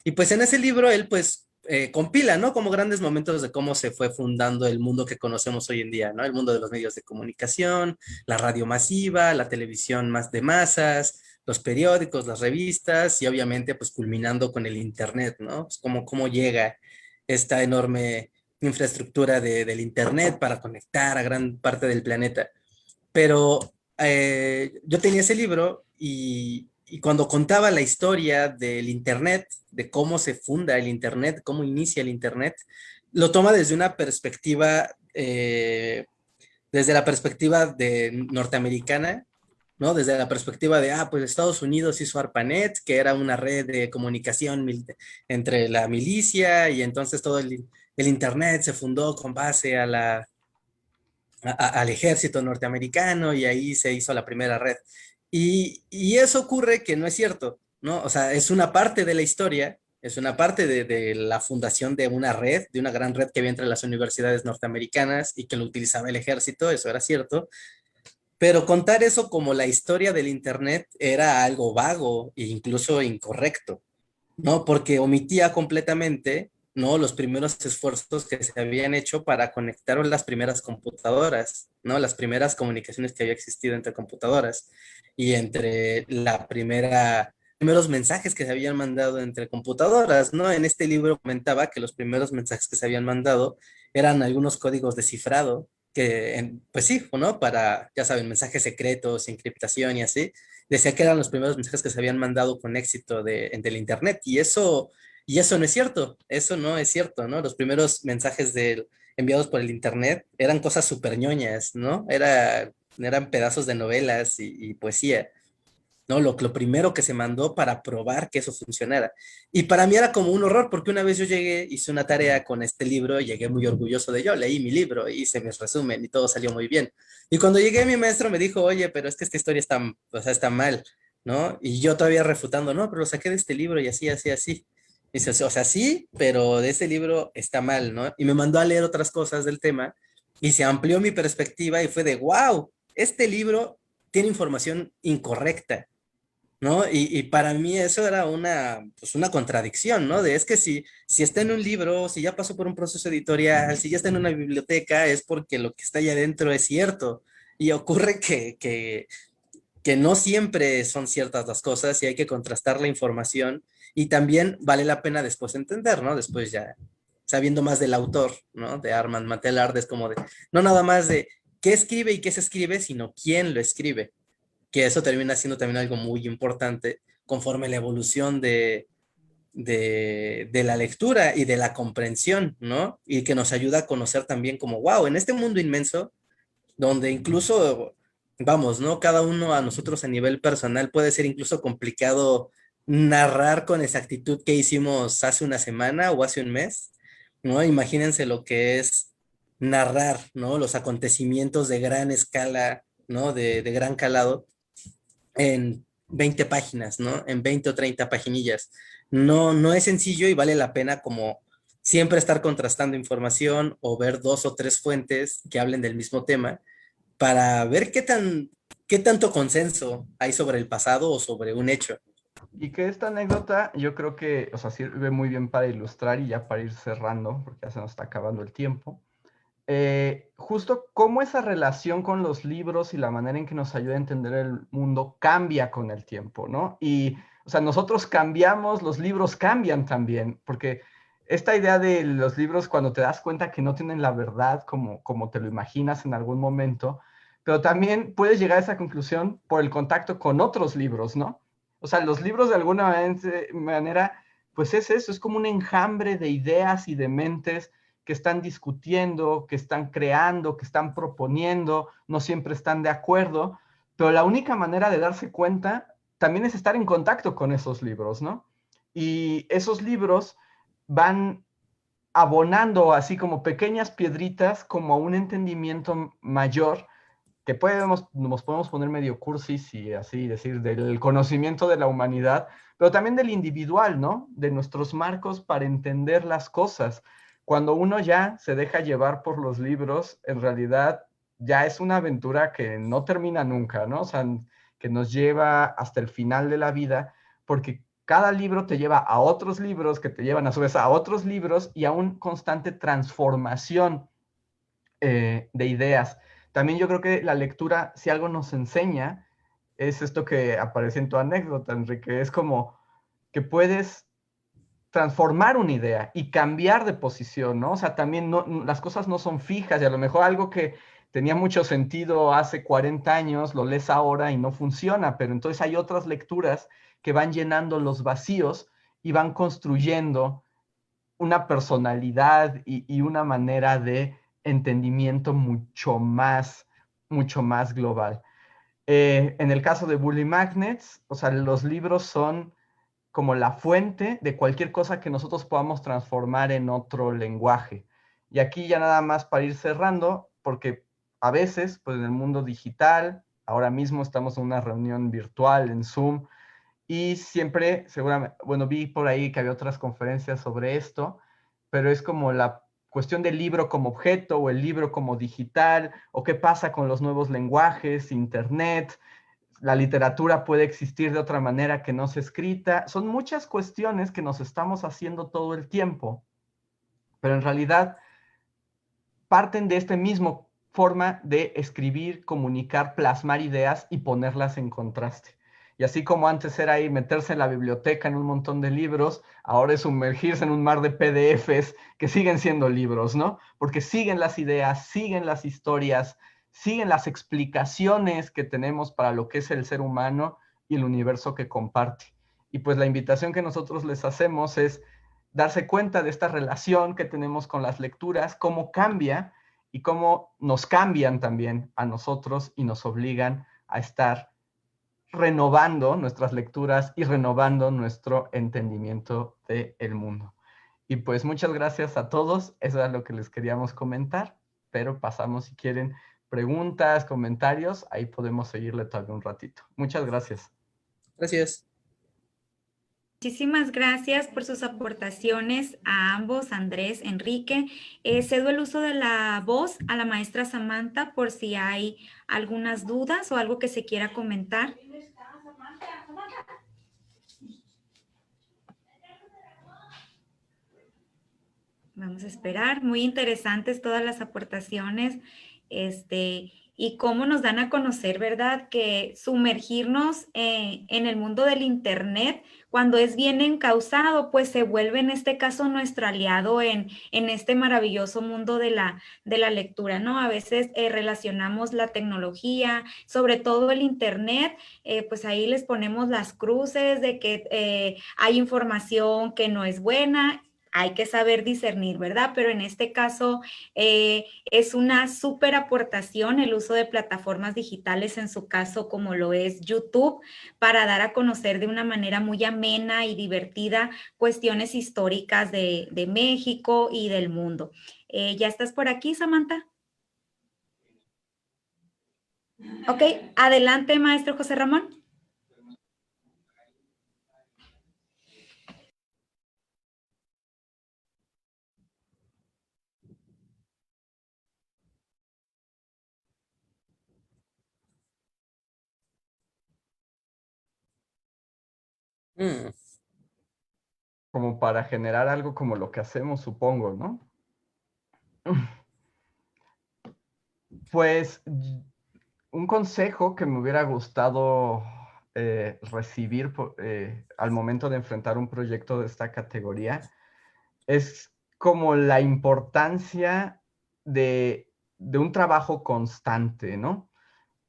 [SPEAKER 4] Y pues en ese libro él pues compila, ¿no?, como grandes momentos de cómo se fue fundando el mundo que conocemos hoy en día, ¿no? El mundo de los medios de comunicación, la radio masiva, la televisión más de masas, los periódicos, las revistas y obviamente pues culminando con el internet, ¿no? Pues cómo llega esta enorme infraestructura del internet para conectar a gran parte del planeta. Pero yo tenía ese libro y cuando contaba la historia del internet, de cómo se funda el internet, cómo inicia el internet, lo toma desde una perspectiva, desde la perspectiva norteamericana, ¿no? Desde la perspectiva de, pues Estados Unidos hizo ARPANET, que era una red de comunicación entre la milicia, y entonces todo el internet se fundó con base al ejército norteamericano, y ahí se hizo la primera red. Y eso ocurre que no es cierto, ¿no? O sea, es una parte de la historia, es una parte de la fundación de una red, de una gran red que había entre las universidades norteamericanas y que lo utilizaba el ejército, eso era cierto. Pero contar eso como la historia del internet era algo vago e incluso incorrecto, ¿no? Porque omitía completamente, ¿no?, los primeros esfuerzos que se habían hecho para conectar las primeras computadoras, ¿no? Las primeras comunicaciones que había existido entre computadoras y entre primeros mensajes que se habían mandado entre computadoras, ¿no? En este libro comentaba que los primeros mensajes que se habían mandado eran algunos códigos de cifrado que, pues sí, ¿no?, para, ya saben, mensajes secretos, encriptación y así. Decía que eran los primeros mensajes que se habían mandado con éxito del internet, y eso no es cierto, eso no es cierto, ¿no? Los primeros mensajes enviados por el internet eran cosas súper ñoñas, ¿no? Eran pedazos de novelas y poesía, ¿no? Lo primero que se mandó para probar que eso funcionara. Y para mí era como un horror, porque una vez yo llegué, hice una tarea con este libro, y llegué muy orgulloso de ello, leí mi libro, hice mis resumen y todo salió muy bien. Y cuando llegué, mi maestro me dijo, oye, pero es que esta historia está mal, ¿no? Y yo todavía refutando, no, pero lo saqué de este libro y así, así, así. Y dice, o sea, sí, pero de este libro está mal, ¿no? Y me mandó a leer otras cosas del tema y se amplió mi perspectiva y fue de, wow, este libro tiene información incorrecta, ¿no? Y para mí eso era pues una contradicción, ¿no? De es que si está en un libro, si ya pasó por un proceso editorial, si ya está en una biblioteca, es porque lo que está allá adentro es cierto. Y ocurre que no siempre son ciertas las cosas y hay que contrastar la información y también vale la pena después entender, ¿no? Después ya sabiendo más del autor, ¿no? De Armand Mantelard, es como de, no nada más de qué escribe y qué se escribe, sino quién lo escribe, que eso termina siendo también algo muy importante conforme la evolución de la lectura y de la comprensión, ¿no? Y que nos ayuda a conocer también como, wow, en este mundo inmenso, donde incluso, vamos, ¿no? Cada uno a nosotros a nivel personal puede ser incluso complicado narrar con exactitud qué hicimos hace una semana o hace un mes, ¿no? Imagínense lo que es narrar, ¿no? Los acontecimientos de gran escala, ¿no? De gran calado en 20 páginas, ¿no? En 20 o 30 paginillas. No, no es sencillo y vale la pena como siempre estar contrastando información o ver 2 o 3 fuentes que hablen del mismo tema para ver qué tanto consenso hay sobre el pasado o sobre un hecho.
[SPEAKER 3] Y que esta anécdota yo creo que, o sea, sirve muy bien para ilustrar y ya para ir cerrando, porque ya se nos está acabando el tiempo. Justo cómo esa relación con los libros y la manera en que nos ayuda a entender el mundo cambia con el tiempo, ¿no? Y, o sea, nosotros cambiamos, los libros cambian también, porque esta idea de los libros cuando te das cuenta que no tienen la verdad como te lo imaginas en algún momento, pero también puedes llegar a esa conclusión por el contacto con otros libros, ¿no? O sea, los libros de alguna manera, pues es eso, es como un enjambre de ideas y de mentes que están discutiendo, que están creando, que están proponiendo, no siempre están de acuerdo, pero la única manera de darse cuenta también es estar en contacto con esos libros, ¿no? Y esos libros van abonando así como pequeñas piedritas como a un entendimiento mayor que nos podemos poner medio cursis y así decir, del conocimiento de la humanidad, pero también del individual, ¿no? De nuestros marcos para entender las cosas. Cuando uno ya se deja llevar por los libros, en realidad ya es una aventura que no termina nunca, ¿no? O sea, que nos lleva hasta el final de la vida, porque cada libro te lleva a otros libros que te llevan a su vez a otros libros y a una constante transformación de ideas. También yo creo que la lectura, si algo nos enseña, es esto que aparece en tu anécdota, Enrique, es como que puedes transformar una idea y cambiar de posición, ¿no? O sea, también las cosas no son fijas y a lo mejor algo que tenía mucho sentido hace 40 años, lo lees ahora y no funciona, pero entonces hay otras lecturas que van llenando los vacíos y van construyendo una personalidad y una manera de entendimiento mucho más global. En el caso de Bully Magnets, o sea, los libros son como la fuente de cualquier cosa que nosotros podamos transformar en otro lenguaje. Y aquí ya nada más para ir cerrando, porque a veces, pues en el mundo digital, ahora mismo estamos en una reunión virtual en Zoom, y siempre, seguramente, bueno, vi por ahí que había otras conferencias sobre esto, pero es como la cuestión del libro como objeto o el libro como digital, o qué pasa con los nuevos lenguajes, internet, la literatura puede existir de otra manera que no sea escrita. Son muchas cuestiones que nos estamos haciendo todo el tiempo, pero en realidad parten de esta misma forma de escribir, comunicar, plasmar ideas y ponerlas en contraste. Y así como antes era ir meterse en la biblioteca en un montón de libros, ahora es sumergirse en un mar de PDFs que siguen siendo libros, ¿no? Porque siguen las ideas, siguen las historias, siguen las explicaciones que tenemos para lo que es el ser humano y el universo que comparte. Y pues la invitación que nosotros les hacemos es darse cuenta de esta relación que tenemos con las lecturas, cómo cambia y cómo nos cambian también a nosotros y nos obligan a estar renovando nuestras lecturas y renovando nuestro entendimiento del mundo. Y pues muchas gracias a todos, eso es lo que les queríamos comentar, pero pasamos si quieren preguntas, comentarios, ahí podemos seguirle todavía un ratito. Muchas gracias.
[SPEAKER 4] Gracias.
[SPEAKER 2] Muchísimas gracias por sus aportaciones a ambos, Andrés, Enrique. Cedo el uso de la voz a la maestra Samantha por si hay algunas dudas o algo que se quiera comentar. Vamos a esperar. Muy interesantes todas las aportaciones. Y cómo nos dan a conocer, ¿verdad? Que sumergirnos en el mundo del Internet, cuando es bien encauzado, pues se vuelve en este caso nuestro aliado en este maravilloso mundo de la lectura, ¿no? A veces relacionamos la tecnología, sobre todo el Internet, pues ahí les ponemos las cruces de que hay información que no es buena. Hay que saber discernir, ¿verdad? Pero en este caso es una súper aportación el uso de plataformas digitales, en su caso como lo es YouTube, para dar a conocer de una manera muy amena y divertida cuestiones históricas de México y del mundo. ¿Ya estás por aquí, Samantha? Ok, adelante, maestro José Ramón.
[SPEAKER 4] Mm,
[SPEAKER 3] Como para generar algo como lo que hacemos, supongo, ¿no? Pues un consejo que me hubiera gustado recibir al momento de enfrentar un proyecto de esta categoría es como la importancia de un trabajo constante, ¿no?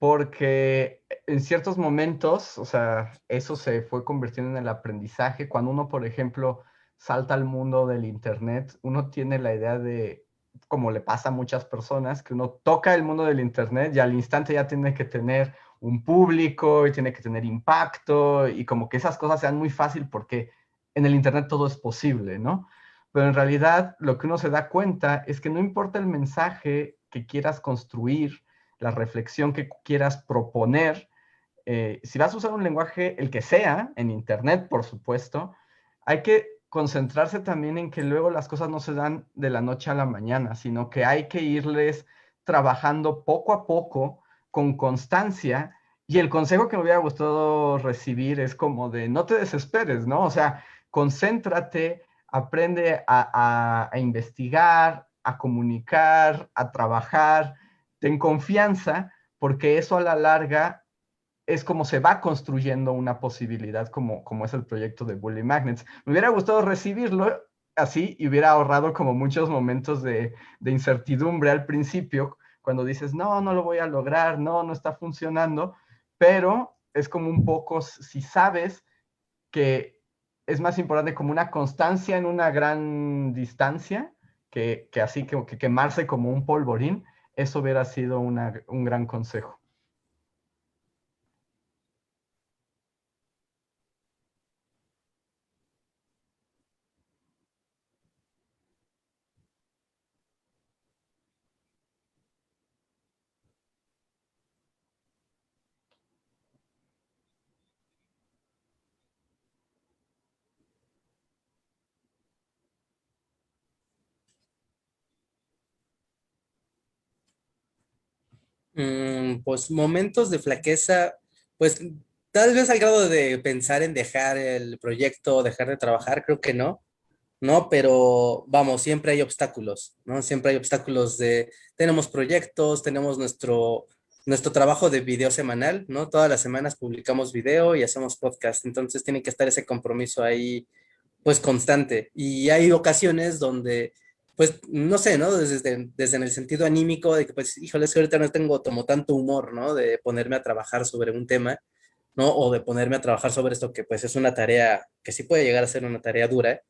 [SPEAKER 3] Porque en ciertos momentos, o sea, eso se fue convirtiendo en el aprendizaje. Cuando uno, por ejemplo, salta al mundo del Internet, uno tiene la idea de, como le pasa a muchas personas, que uno toca el mundo del Internet y al instante ya tiene que tener un público y tiene que tener impacto y como que esas cosas sean muy fácil porque en el Internet todo es posible, ¿no? Pero en realidad lo que uno se da cuenta es que no importa el mensaje que quieras construir, la reflexión que quieras proponer, si vas a usar un lenguaje, el que sea, en Internet, por supuesto, hay que concentrarse también en que luego las cosas no se dan de la noche a la mañana, sino que hay que irles trabajando poco a poco, con constancia, y el consejo que me hubiera gustado recibir es como de no te desesperes, ¿no? O sea, concéntrate, aprende a investigar, a comunicar, a trabajar, ten confianza, porque eso a la larga es como se va construyendo una posibilidad como es el proyecto de Bully Magnets. Me hubiera gustado recibirlo así y hubiera ahorrado como muchos momentos de incertidumbre al principio, cuando dices, no, no lo voy a lograr, no, no está funcionando, pero es como un poco, si sabes que es más importante como una constancia en una gran distancia, que así que quemarse como un polvorín, eso hubiera sido un gran consejo.
[SPEAKER 4] pues momentos de flaqueza, pues tal vez al grado de pensar en dejar el proyecto, dejar de trabajar, creo que no, ¿no? Pero vamos, siempre hay obstáculos, ¿no? Siempre hay obstáculos tenemos proyectos, tenemos nuestro trabajo de video semanal, ¿no? Todas las semanas publicamos video y hacemos podcast, entonces tiene que estar ese compromiso ahí, pues constante. Y hay ocasiones donde, pues, no sé, ¿no? Desde en el sentido anímico de que, pues, híjole, es que ahorita no tengo como tanto humor, ¿no? De ponerme a trabajar sobre un tema, ¿no? O de ponerme a trabajar sobre esto que, pues, es una tarea que sí puede llegar a ser una tarea dura,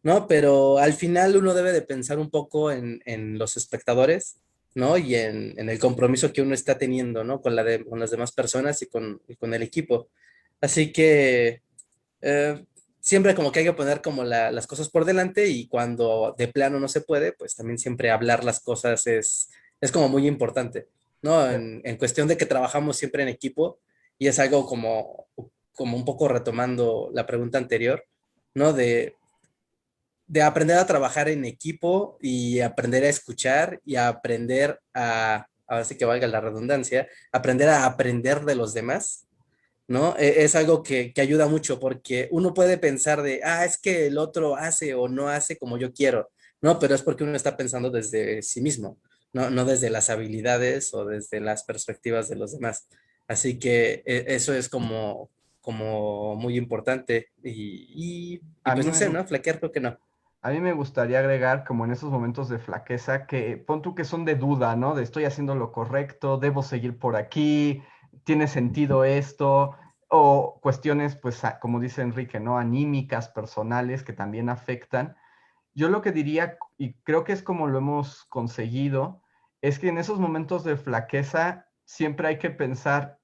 [SPEAKER 4] ¿no? Pero al final uno debe de pensar un poco en los espectadores, ¿no? Y en el compromiso que uno está teniendo, ¿no? Con las demás personas y con el equipo. Así que eh, siempre como que hay que poner como las cosas por delante y cuando de plano no se puede, pues también siempre hablar las cosas es como muy importante, ¿no? En cuestión de que trabajamos siempre en equipo y es algo como como un poco retomando la pregunta anterior, ¿no? De aprender a trabajar en equipo y aprender a escuchar y a aprender ahora sí que valga la redundancia, aprender a aprender de los demás, ¿no? Es algo que ayuda mucho porque uno puede pensar de, es que el otro hace o no hace como yo quiero, ¿no? Pero es porque uno está pensando desde sí mismo, no desde las habilidades o desde las perspectivas de los demás. Así que eso es como muy importante y
[SPEAKER 3] A
[SPEAKER 4] pues
[SPEAKER 3] mí
[SPEAKER 4] no sé,
[SPEAKER 3] me,
[SPEAKER 4] ¿no? Flaquear creo que no.
[SPEAKER 3] A mí me gustaría agregar, como en esos momentos de flaqueza, que pon tú que son de duda, ¿no? De estoy haciendo lo correcto, debo seguir por aquí, tiene sentido esto, o cuestiones, pues, como dice Enrique, ¿no? Anímicas, personales, que también afectan. Yo lo que diría, y creo que es como lo hemos conseguido, es que en esos momentos de flaqueza siempre hay que pensar,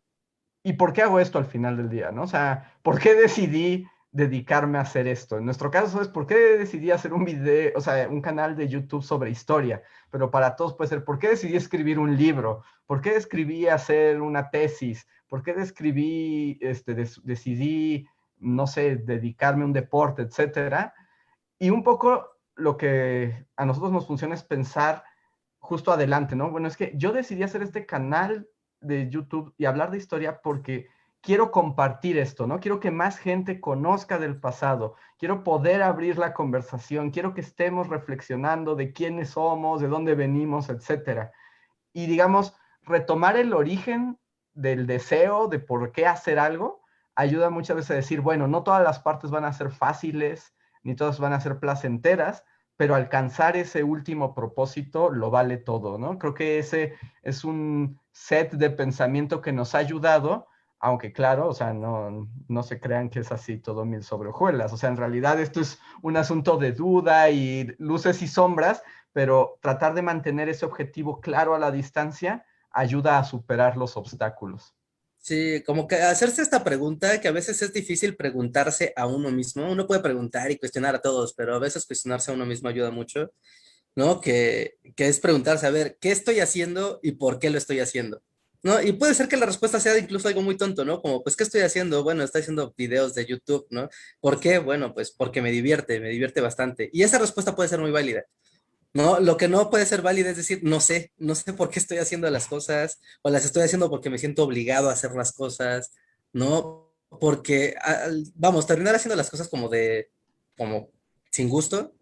[SPEAKER 3] ¿y por qué hago esto al final del día, no? O sea, ¿por qué decidí dedicarme a hacer esto? En nuestro caso es por qué decidí hacer un video, o sea, un canal de YouTube sobre historia, pero para todos puede ser, ¿por qué decidí escribir un libro? ¿Por qué decidí hacer una tesis? ¿Por qué decidí, no sé, dedicarme a un deporte, etcétera? Y un poco lo que a nosotros nos funciona es pensar justo adelante, ¿no? Bueno, es que yo decidí hacer este canal de YouTube y hablar de historia porque quiero compartir esto, ¿no? Quiero que más gente conozca del pasado, quiero poder abrir la conversación, quiero que estemos reflexionando de quiénes somos, de dónde venimos, etcétera. Y digamos, retomar el origen del deseo de por qué hacer algo ayuda muchas veces a decir, bueno, no todas las partes van a ser fáciles, ni todas van a ser placenteras, pero alcanzar ese último propósito lo vale todo, ¿no? Creo que ese es un set de pensamiento que nos ha ayudado, aunque claro, o sea, no se crean que es así todo mil sobre hojuelas, o sea, en realidad esto es un asunto de duda y luces y sombras, pero tratar de mantener ese objetivo claro a la distancia ayuda a superar los obstáculos.
[SPEAKER 4] Sí, como que hacerse esta pregunta, que a veces es difícil preguntarse a uno mismo. Uno puede preguntar y cuestionar a todos, pero a veces cuestionarse a uno mismo ayuda mucho, ¿no? Que es preguntarse, a ver, ¿qué estoy haciendo y por qué lo estoy haciendo? ¿No? Y puede ser que la respuesta sea incluso algo muy tonto, ¿no? Como, pues, ¿qué estoy haciendo? Bueno, estoy haciendo videos de YouTube, ¿no? ¿Por qué? Bueno, pues porque me divierte bastante. Y esa respuesta puede ser muy válida. No, lo que no puede ser válido es decir, no sé por qué estoy haciendo las cosas, o las estoy haciendo porque me siento obligado a hacer las cosas, ¿no? Porque, vamos, terminar haciendo las cosas como sin gusto,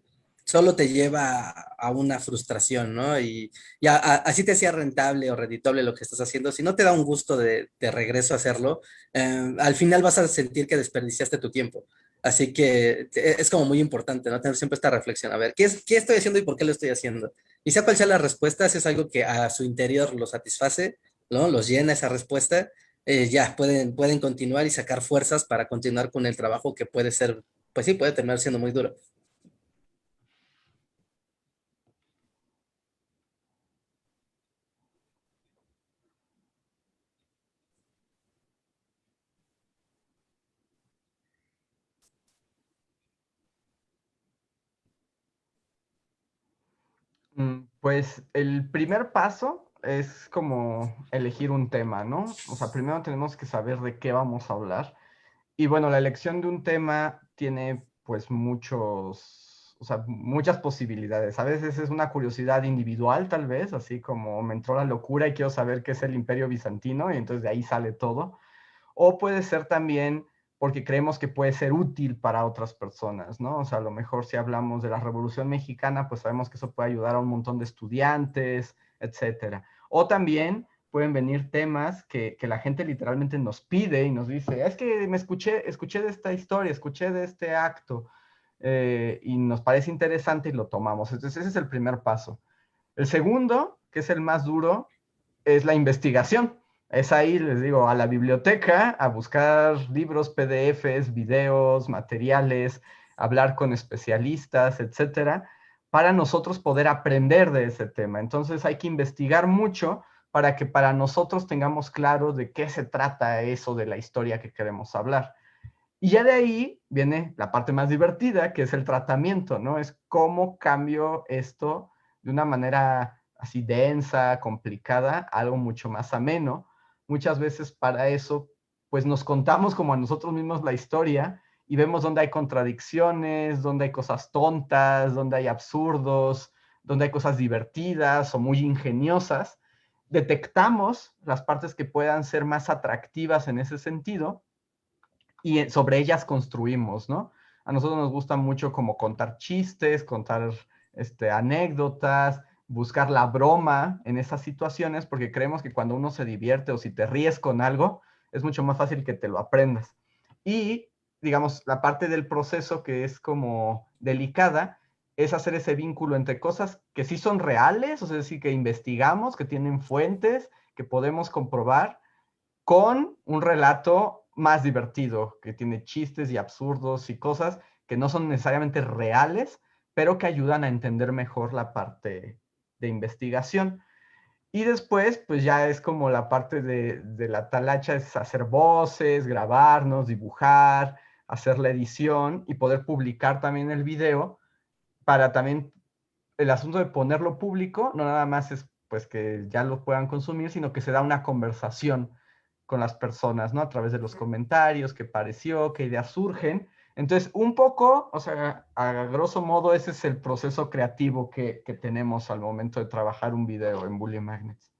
[SPEAKER 4] solo te lleva a una frustración, ¿no? Y así te sea rentable o reditable lo que estás haciendo, si no te da un gusto de regreso a hacerlo, al final vas a sentir que desperdiciaste tu tiempo. Así que es como muy importante, ¿no? Tener siempre esta reflexión, a ver, ¿qué estoy haciendo y por qué lo estoy haciendo? Y sea cual sea la respuesta, si es algo que a su interior lo satisface, ¿no? Los llena esa respuesta, ya pueden continuar y sacar fuerzas para continuar con el trabajo que puede ser, pues sí, puede terminar siendo muy duro.
[SPEAKER 3] Pues el primer paso es como elegir un tema, ¿no? O sea, primero tenemos que saber de qué vamos a hablar. Y bueno, la elección de un tema tiene pues o sea, muchas posibilidades. A veces es una curiosidad individual, tal vez, así como me entró la locura y quiero saber qué es el Imperio Bizantino, y entonces de ahí sale todo. O puede ser también porque creemos que puede ser útil para otras personas, ¿no? O sea, a lo mejor si hablamos de la Revolución Mexicana, pues sabemos que eso puede ayudar a un montón de estudiantes, etcétera. O también pueden venir temas que la gente literalmente nos pide y nos dice, es que escuché de esta historia, escuché de este acto, y nos parece interesante y lo tomamos. Entonces, ese es el primer paso. El segundo, que es el más duro, es la investigación. Es ahí, les digo, a la biblioteca, a buscar libros, PDFs, videos, materiales, hablar con especialistas, etcétera, para nosotros poder aprender de ese tema. Entonces hay que investigar mucho para que para nosotros tengamos claro de qué se trata eso de la historia que queremos hablar. Y ya de ahí viene la parte más divertida, que es el tratamiento, ¿no? Es cómo cambio esto de una manera así densa, complicada, a algo mucho más ameno. Muchas veces para eso pues nos contamos como a nosotros mismos la historia y vemos dónde hay contradicciones, dónde hay cosas tontas, dónde hay absurdos, dónde hay cosas divertidas o muy ingeniosas. Detectamos las partes que puedan ser más atractivas en ese sentido y sobre ellas construimos, ¿no? A nosotros nos gusta mucho como contar chistes, contar anécdotas, buscar la broma en esas situaciones, porque creemos que cuando uno se divierte o si te ríes con algo, es mucho más fácil que te lo aprendas. Y, digamos, la parte del proceso que es como delicada es hacer ese vínculo entre cosas que sí son reales, o sea, es decir, que investigamos, que tienen fuentes, que podemos comprobar, con un relato más divertido, que tiene chistes y absurdos y cosas que no son necesariamente reales, pero que ayudan a entender mejor la parte de investigación. Y después, pues ya es como la parte de la talacha, es hacer voces, grabarnos, dibujar, hacer la edición y poder publicar también el video para también el asunto de ponerlo público, no nada más es pues que ya lo puedan consumir, sino que se da una conversación con las personas, ¿no? A través de los comentarios, qué pareció, qué ideas surgen. Entonces, un poco, o sea, a grosso modo, ese es el proceso creativo que tenemos al momento de trabajar un video en Bully Magnets.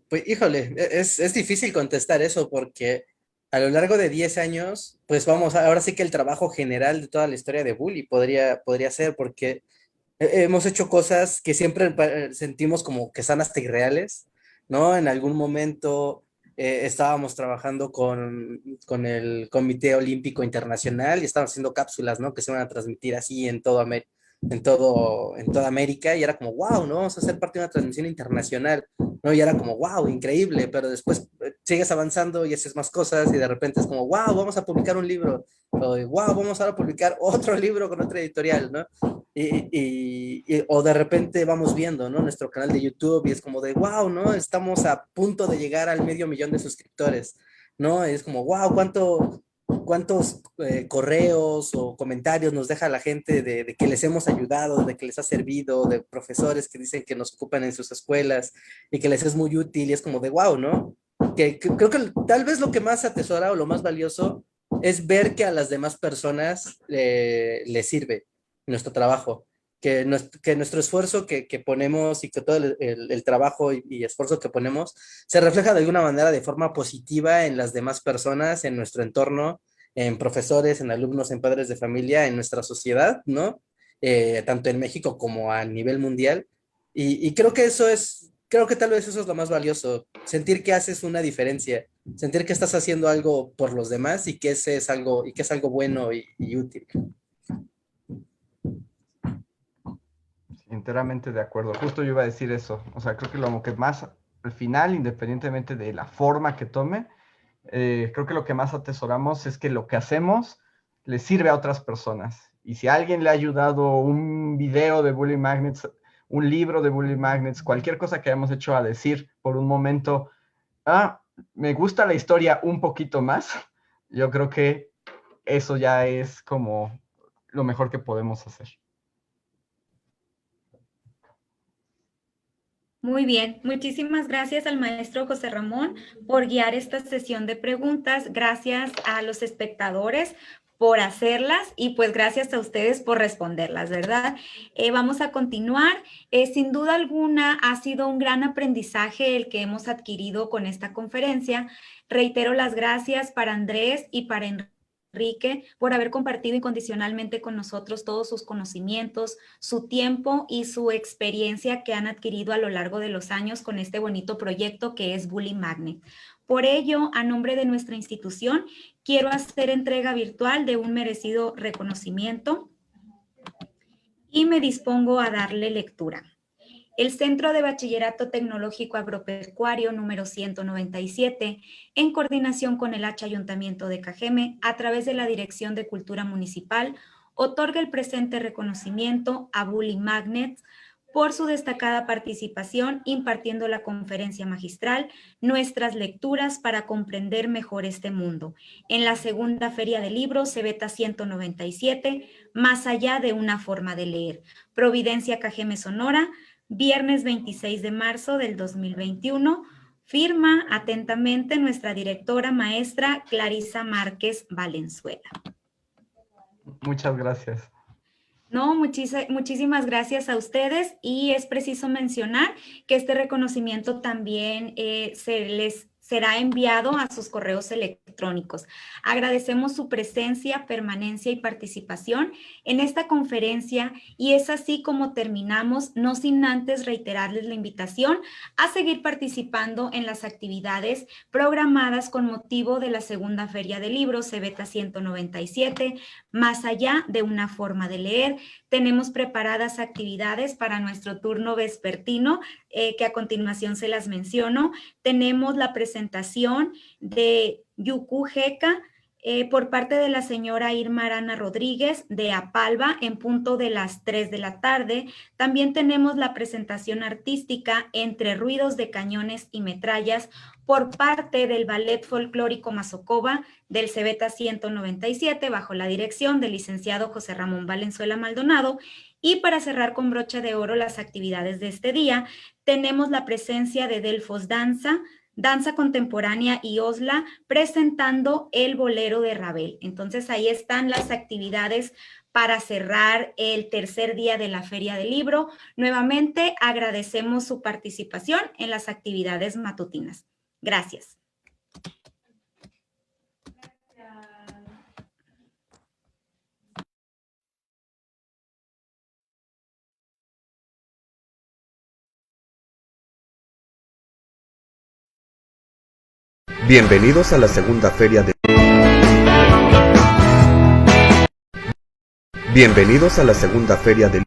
[SPEAKER 4] Pues híjole, es difícil contestar eso porque a lo largo de 10 años, pues vamos, ahora sí que el trabajo general de toda la historia de Bully podría ser porque hemos hecho cosas que siempre sentimos como que son hasta irreales, ¿no? En algún momento estábamos trabajando con el Comité Olímpico Internacional y estábamos haciendo cápsulas, ¿no? Que se van a transmitir así en toda América y era como, wow, ¿no? Vamos a ser parte de una transmisión internacional, ¿no? Y era como, wow, increíble, pero después sigues avanzando y haces más cosas y de repente es como, wow, vamos a publicar un libro, o wow, vamos ahora a publicar otro libro con otra editorial, ¿no? O de repente vamos viendo, ¿no? Nuestro canal de YouTube y es como de, wow, ¿no? Estamos a punto de llegar al 500,000 de suscriptores, ¿no? Y es como, wow, cuántos correos o comentarios nos deja la gente de que les hemos ayudado, de que les ha servido, de profesores que dicen que nos ocupan en sus escuelas y que les es muy útil y es como de, wow, ¿no? Que creo que tal vez lo que más atesora o lo más valioso es ver que a las demás personas les sirve nuestro trabajo, que nuestro esfuerzo que ponemos y que todo el trabajo y esfuerzo que ponemos se refleja de alguna manera de forma positiva en las demás personas, en nuestro entorno, en profesores, en alumnos, en padres de familia, en nuestra sociedad, ¿no? Tanto en México como a nivel mundial. Y creo que creo que tal vez eso es lo más valioso, sentir que haces una diferencia, sentir que estás haciendo algo por los demás y que que es algo bueno y útil.
[SPEAKER 3] Enteramente de acuerdo. Justo yo iba a decir eso. O sea, creo que lo que más, al final, independientemente de la forma que tome, creo que lo que más atesoramos es que lo que hacemos le sirve a otras personas. Y si a alguien le ha ayudado un video de Bully Magnets, un libro de Bully Magnets, cualquier cosa que hayamos hecho a decir por un momento, me gusta la historia un poquito más, yo creo que eso ya es como lo mejor que podemos hacer.
[SPEAKER 2] Muy bien, muchísimas gracias al maestro José Ramón por guiar esta sesión de preguntas. Gracias a los espectadores por hacerlas y pues gracias a ustedes por responderlas, ¿verdad? Vamos a continuar. Sin duda alguna ha sido un gran aprendizaje el que hemos adquirido con esta conferencia. Reitero las gracias para Andrés y para Enrique por haber compartido incondicionalmente con nosotros todos sus conocimientos, su tiempo y su experiencia que han adquirido a lo largo de los años con este bonito proyecto que es Bully Magnet. Por ello, a nombre de nuestra institución, quiero hacer entrega virtual de un merecido reconocimiento y me dispongo a darle lectura. El Centro de Bachillerato Tecnológico Agropecuario número 197, en coordinación con el Ayuntamiento de Cajeme, a través de la Dirección de Cultura Municipal, otorga el presente reconocimiento a Bully Magnets por su destacada participación impartiendo la conferencia magistral Nuestras lecturas para comprender mejor este mundo, en la segunda Feria del Libro Cebeta 197, Más allá de una forma de leer, Providencia, Cajeme, Sonora, viernes 26 de marzo del 2021. Firma atentamente nuestra directora maestra Clarisa Márquez Valenzuela.
[SPEAKER 3] Muchas gracias.
[SPEAKER 2] No, muchísimas gracias a ustedes, y es preciso mencionar que este reconocimiento también se les será enviado a sus correos electrónicos. Agradecemos su presencia, permanencia y participación en esta conferencia, y es así como terminamos, no sin antes reiterarles la invitación a seguir participando en las actividades programadas con motivo de la segunda Feria del Libro Cebeta 197, Más allá de una forma de leer. Tenemos preparadas actividades para nuestro turno vespertino, que a continuación se las menciono. Tenemos la presentación de Yuku Jeca por parte de la señora Irma Arana Rodríguez de Apalba en punto de las 3 de la tarde. También tenemos la presentación artística Entre ruidos de cañones y metrallas por parte del Ballet Folclórico Mazocova del Cebeta 197 bajo la dirección del licenciado José Ramón Valenzuela Maldonado. Y para cerrar con broche de oro las actividades de este día, tenemos la presencia de Delfos Danza Contemporánea y Osla presentando el bolero de Ravel. Entonces ahí están las actividades para cerrar el tercer día de la Feria del Libro. Nuevamente agradecemos su participación en las actividades matutinas. Gracias.
[SPEAKER 1] Bienvenidos a la segunda feria de... Bienvenidos a la segunda feria del...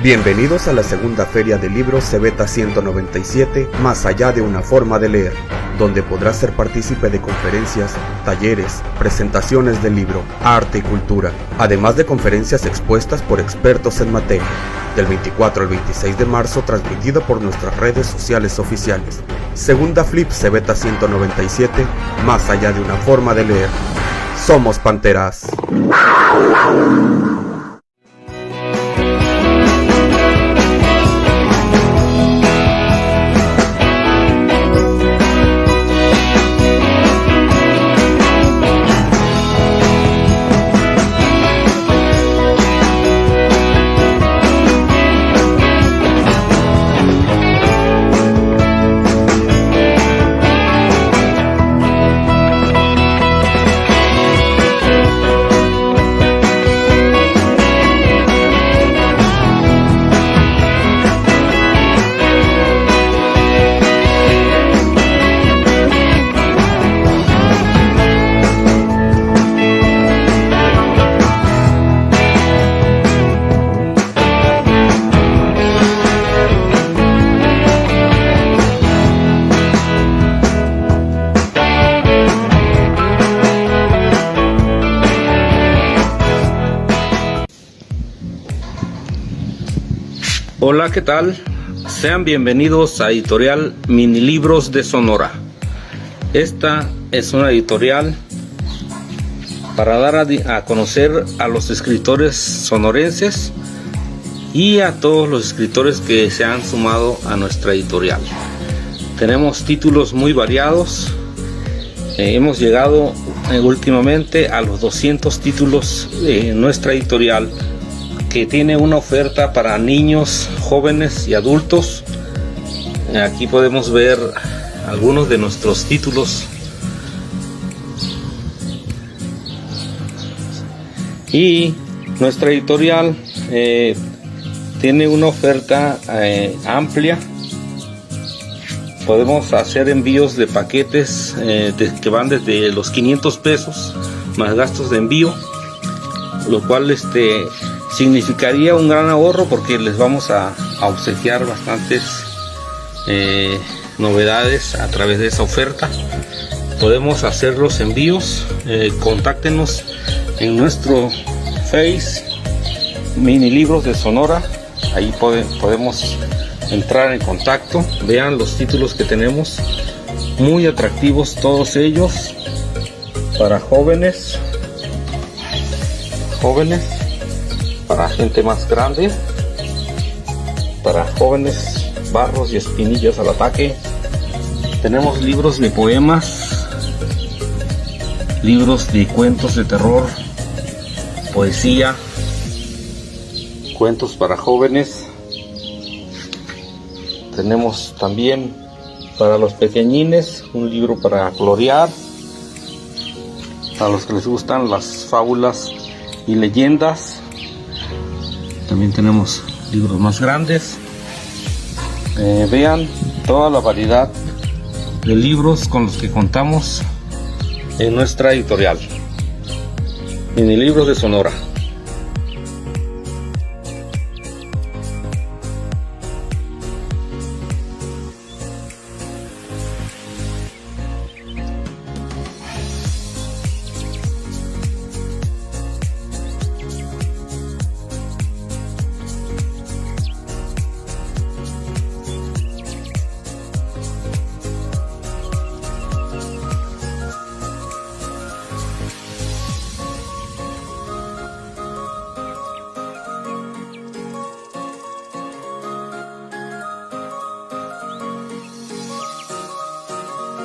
[SPEAKER 1] Bienvenidos a la segunda Feria del Libro Cebeta 197, Más allá de una forma de leer, donde podrás ser partícipe de conferencias, talleres, presentaciones del libro, arte y cultura, además de conferencias expuestas por expertos en materia, del 24 al 26 de marzo transmitido por nuestras redes sociales oficiales. Segunda Flip Cebeta 197, Más allá de una forma de leer. Somos Panteras.
[SPEAKER 5] Hola, ¿qué tal? Sean bienvenidos a Editorial Minilibros de Sonora. Esta es una editorial para dar a conocer a los escritores sonorenses y a todos los escritores que se han sumado a nuestra editorial. Tenemos títulos muy variados. Hemos llegado últimamente a los 200 títulos de nuestra editorial, que tiene una oferta para niños, jóvenes y adultos. Aquí podemos ver algunos de nuestros títulos. Y nuestra editorial tiene una oferta amplia. Podemos hacer envíos de paquetes que van desde los 500 pesos más gastos de envío, lo cual significaría un gran ahorro, porque les vamos a obsequiar bastantes novedades a través de esa oferta. Podemos hacer los envíos. Contáctenos en nuestro Face Mini Libros de Sonora. Ahí podemos entrar en contacto. Vean los títulos que tenemos, muy atractivos todos ellos, para jóvenes, para gente más grande, para jóvenes, barros y espinillas al ataque. Tenemos libros de poemas, libros de cuentos de terror, poesía, cuentos para jóvenes. Tenemos también para los pequeñines un libro para colorear, a los que les gustan las fábulas y leyendas. También tenemos libros más grandes. Vean toda la variedad de libros con los que contamos en nuestra editorial Mini Libros de Sonora.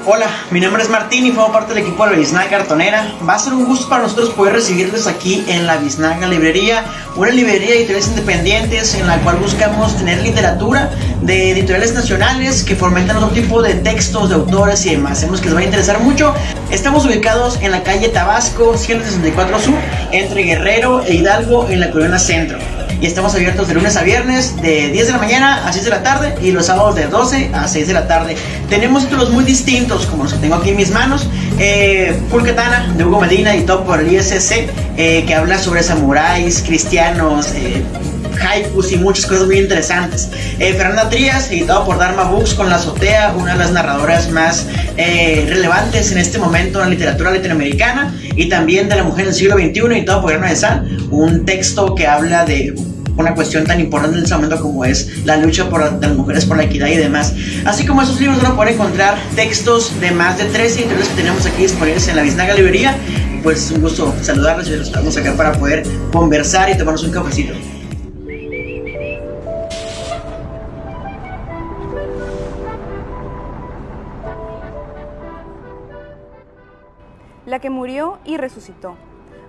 [SPEAKER 6] Hola, mi nombre es Martín y formo parte del equipo de la Biznaga Cartonera. Va a ser un gusto para nosotros poder recibirles aquí en la Biznaga Librería, una librería de editoriales independientes en la cual buscamos tener literatura de editoriales nacionales que fomentan otro tipo de textos, de autores y demás. Sabemos que les va a interesar mucho. Estamos ubicados en la calle Tabasco 164 Sur, entre Guerrero e Hidalgo, en la Colonia Centro. Y estamos abiertos de lunes a viernes de 10 de la mañana a 6 de la tarde y los sábados de 12 a 6 de la tarde. Tenemos títulos muy distintos como los que tengo aquí en mis manos. Full Katana de Hugo Medina, editado por el ISC, que habla sobre samuráis, cristianos, haikus y muchas cosas muy interesantes. Fernanda Trías, editado por Dharma Books, con La Azotea, una de las narradoras más relevantes en este momento en la literatura latinoamericana y también de la mujer en el siglo XXI, editado por Grano de Sal, un texto que habla de una cuestión tan importante en este momento como es la lucha de las mujeres por la equidad y demás. Así como esos libros van a poder encontrar textos de más de 13 editoriales que tenemos aquí disponibles en la Biznaga Librería. Pues un gusto saludarles y los estamos acá para poder conversar y tomarnos un cafecito.
[SPEAKER 7] La que murió y resucitó.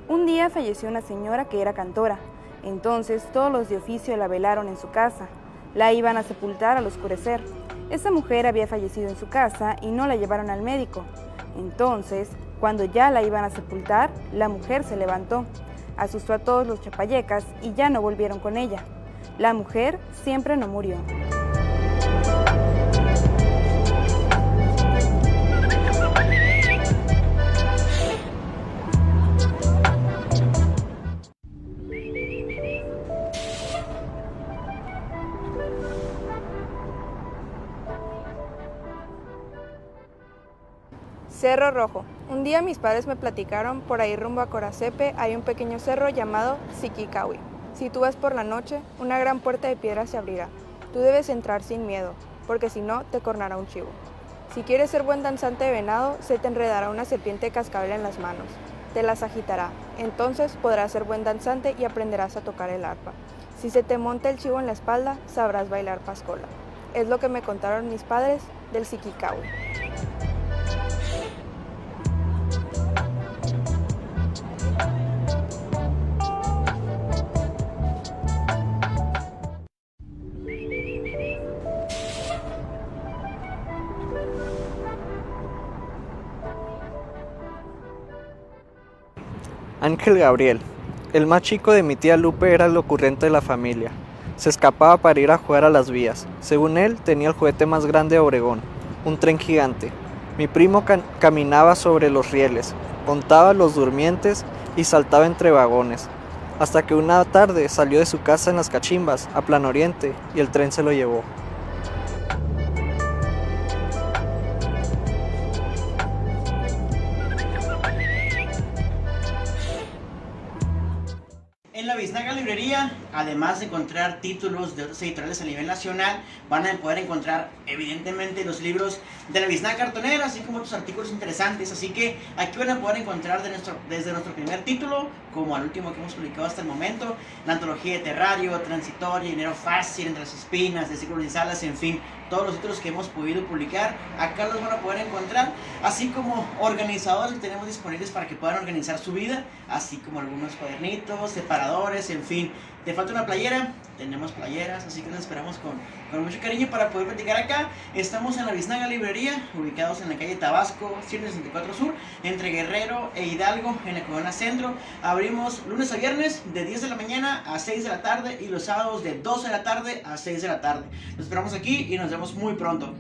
[SPEAKER 7] Un día falleció una señora que era cantora. Entonces todos los de oficio la velaron en su casa. La iban a sepultar al oscurecer. Esa mujer había fallecido en su casa y no la llevaron al médico. Entonces, cuando ya la iban a sepultar, la mujer se levantó, asustó a todos los chapallecas y ya no volvieron con ella. La mujer siempre no murió. Cerro Rojo. Un día mis padres me platicaron, por ahí rumbo a Coracepe hay un pequeño cerro llamado Siquicahui. Si tú vas por la noche, una gran puerta de piedra se abrirá. Tú debes entrar sin miedo, porque si no, te cornará un chivo. Si quieres ser buen danzante de venado, se te enredará una serpiente de cascabel en las manos. Te las agitará. Entonces podrás ser buen danzante y aprenderás a tocar el arpa. Si se te monta el chivo en la espalda, sabrás bailar pascola. Es lo que me contaron mis padres del Siquicahui.
[SPEAKER 8] Ángel Gabriel. El más chico de mi tía Lupe era el ocurrente de la familia. Se escapaba para ir a jugar a las vías. Según él, tenía el juguete más grande de Obregón, un tren gigante. Mi primo caminaba sobre los rieles, contaba los durmientes y saltaba entre vagones, hasta que una tarde salió de su casa en las Cachimbas, a Plan Oriente, y el tren se lo llevó.
[SPEAKER 6] Biznaga Librería, además de encontrar títulos de otras editoriales a nivel nacional, van a poder encontrar evidentemente los libros de la Biznaga Cartonera, así como otros artículos interesantes. Así que aquí van a poder encontrar desde nuestro primer título, como al último que hemos publicado hasta el momento, la antología de Terrario, Transitoria, Dinero Fácil, Entre las Espinas, de Círculo de Salas, en fin, todos los títulos que hemos podido publicar, acá los van a poder encontrar, así como organizadores que tenemos disponibles para que puedan organizar su vida, así como algunos cuadernitos, separadores, en fin. ¿Te falta una playera? Tenemos playeras, así que nos esperamos con mucho cariño para poder platicar acá. Estamos en la Biznaga Librería, ubicados en la calle Tabasco, 164 Sur, entre Guerrero e Hidalgo, en la Corona Centro. Abrimos lunes a viernes de 10 de la mañana a 6 de la tarde y los sábados de 12 de la tarde a 6 de la tarde. Nos esperamos aquí y nos vemos muy pronto.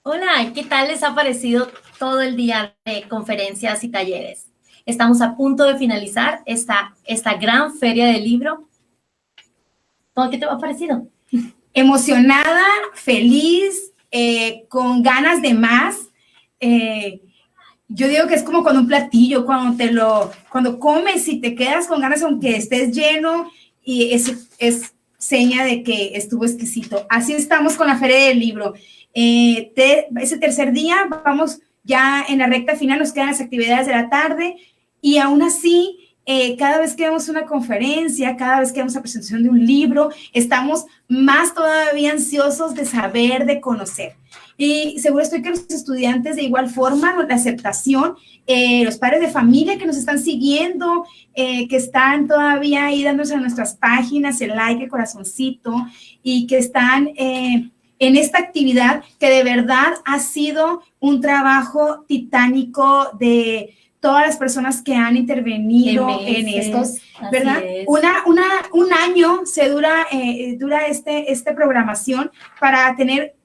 [SPEAKER 9] Hola, ¿qué tal les ha parecido todo el día de conferencias y talleres? Estamos a punto de finalizar esta gran feria del libro. ¿Qué te ha parecido?
[SPEAKER 10] Emocionada, feliz, con ganas de más. Yo digo que es como con un platillo, cuando comes y te quedas con ganas aunque estés lleno, y es seña de que estuvo exquisito. Así estamos con la feria del libro. Ese tercer día, vamos ya en la recta final, nos quedan las actividades de la tarde y aún así, cada vez que vemos una conferencia, cada vez que vemos la presentación de un libro, estamos más todavía ansiosos de saber, de conocer. Y seguro estoy que los estudiantes de igual forma, la aceptación, los padres de familia que nos están siguiendo, que están todavía ahí dándose a nuestras páginas, el like, el corazoncito, y que están en esta actividad que de verdad ha sido un trabajo titánico de todas las personas que han intervenido en estos, ¿verdad? Un año se dura esta programación para tener,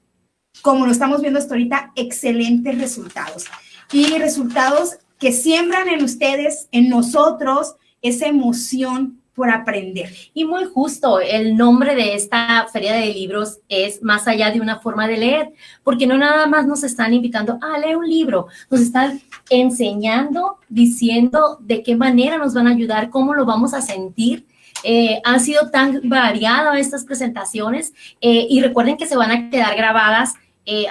[SPEAKER 10] como lo estamos viendo hasta ahorita, excelentes resultados. Y resultados que siembran en ustedes, en nosotros, esa emoción por aprender.
[SPEAKER 9] Y muy justo, el nombre de esta feria de libros es Más allá de una forma de leer, porque no nada más nos están invitando a leer un libro, nos están enseñando, diciendo de qué manera nos van a ayudar, cómo lo vamos a sentir. Han sido tan variadas estas presentaciones y recuerden que se van a quedar grabadas.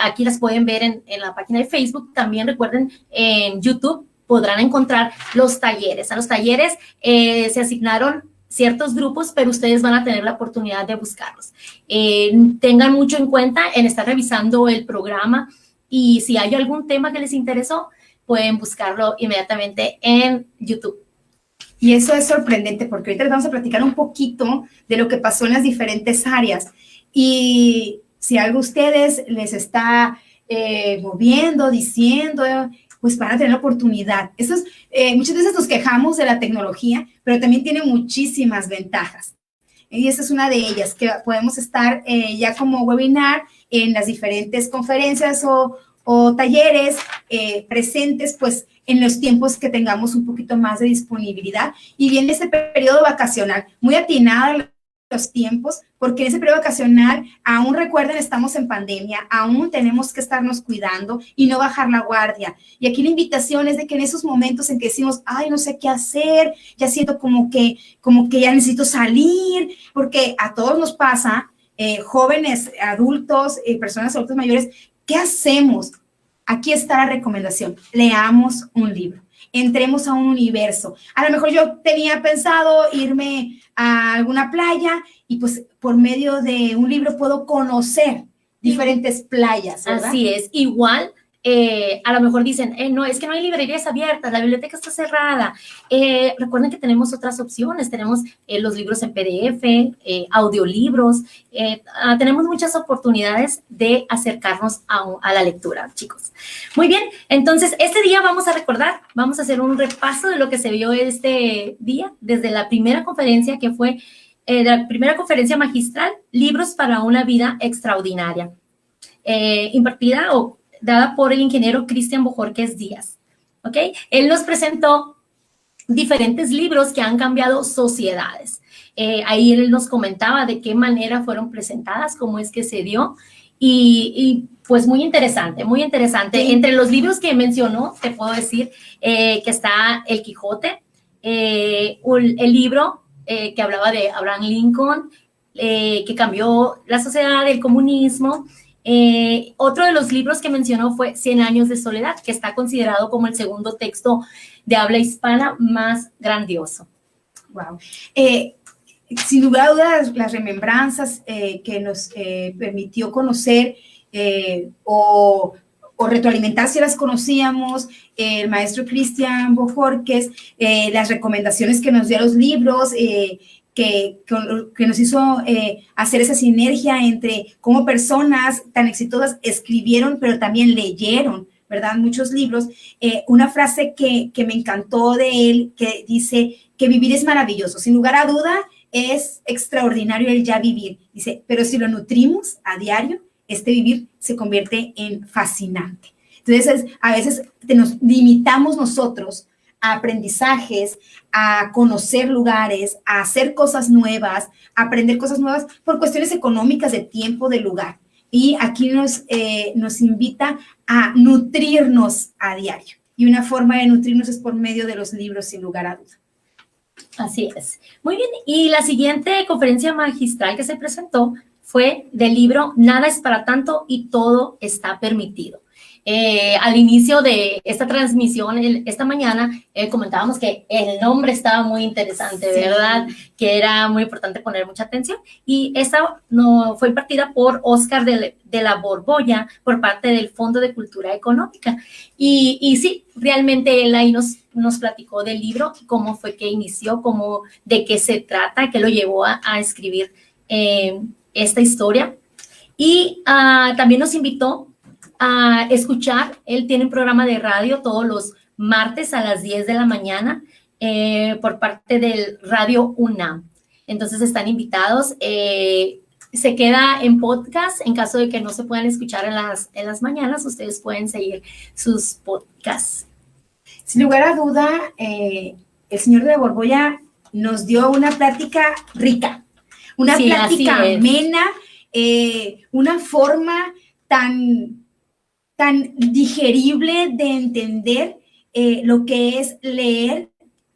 [SPEAKER 9] Aquí las pueden ver en la página de Facebook. También recuerden, en YouTube podrán encontrar los talleres. A los talleres se asignaron ciertos grupos, pero ustedes van a tener la oportunidad de buscarlos. Tengan mucho en cuenta en estar revisando el programa y si hay algún tema que les interesó, pueden buscarlo inmediatamente en YouTube.
[SPEAKER 10] Y eso es sorprendente porque ahorita les vamos a platicar un poquito de lo que pasó en las diferentes áreas. Y si algo a ustedes les está moviendo, diciendo, pues van a tener la oportunidad. Muchas veces nos quejamos de la tecnología, pero también tiene muchísimas ventajas. Y esa es una de ellas, que podemos estar ya como webinar en las diferentes conferencias o talleres presentes, pues en los tiempos que tengamos un poquito más de disponibilidad. Y viene este periodo vacacional, muy atinado los tiempos, porque en ese periodo vacacional, aún recuerden, estamos en pandemia, aún tenemos que estarnos cuidando y no bajar la guardia. Y aquí la invitación es de que en esos momentos en que decimos, ay, no sé qué hacer, ya siento como que ya necesito salir, porque a todos nos pasa, jóvenes, adultos, personas adultas mayores, ¿qué hacemos? Aquí está la recomendación, leamos un libro. Entremos a un universo. A lo mejor yo tenía pensado irme a alguna playa y pues por medio de un libro puedo conocer diferentes playas, ¿verdad?
[SPEAKER 9] Así es. Igual, a lo mejor dicen, no, es que no hay librerías abiertas, la biblioteca está cerrada. Recuerden que tenemos otras opciones, tenemos los libros en PDF, audiolibros, tenemos muchas oportunidades de acercarnos a la lectura, chicos. Muy bien, entonces este día vamos a recordar, vamos a hacer un repaso de lo que se vio este día, desde la primera conferencia que fue la primera conferencia magistral, Libros para una vida extraordinaria, impartida o dada por el ingeniero Cristian Bojorquez Díaz, ¿ok? Él nos presentó diferentes libros que han cambiado sociedades. Ahí él nos comentaba de qué manera fueron presentadas, cómo es que se dio, y pues muy interesante, muy interesante. Sí. Entre los libros que mencionó, te puedo decir que está El Quijote, el libro que hablaba de Abraham Lincoln, que cambió la sociedad, el comunismo. Otro de los libros que mencionó fue 100 años de soledad, que está considerado como el segundo texto de habla hispana más grandioso.
[SPEAKER 10] Wow. Sin lugar a dudas, las remembranzas que nos permitió conocer o retroalimentar si las conocíamos, el maestro Cristian Bojorquez, las recomendaciones que nos dio a los libros, que nos hizo hacer esa sinergia entre cómo personas tan exitosas escribieron, pero también leyeron, ¿verdad? Muchos libros. Una frase que me encantó de él, que dice que vivir es maravilloso. Sin lugar a duda, es extraordinario el ya vivir. Dice, pero si lo nutrimos a diario, este vivir se convierte en fascinante. Entonces, a veces nos limitamos nosotros a aprendizajes, a conocer lugares, a hacer cosas nuevas, a aprender cosas nuevas por cuestiones económicas, de tiempo, de lugar. Y aquí nos invita a nutrirnos a diario. Y una forma de nutrirnos es por medio de los libros, sin lugar a duda.
[SPEAKER 9] Así es. Muy bien. Y la siguiente conferencia magistral que se presentó fue del libro Nada es para tanto y todo está permitido. Al inicio de esta transmisión, esta mañana, comentábamos que el nombre estaba muy interesante, ¿verdad? Sí. Que era muy importante poner mucha atención. Y esta fue impartida por Oscar de la Borbolla por parte del Fondo de Cultura Económica. Y sí, realmente él ahí nos platicó del libro, cómo fue que inició, de qué se trata, qué lo llevó a escribir esta historia. Y también nos invitó a escuchar, él tiene un programa de radio todos los martes a las 10 de la mañana por parte del Radio UNAM. Entonces están invitados, se queda en podcast, en caso de que no se puedan escuchar en las mañanas, ustedes pueden seguir sus podcasts.
[SPEAKER 10] Sin lugar a duda, el señor de la Borbolla nos dio una plática rica, una plática amena, una forma tan digerible de entender lo que es leer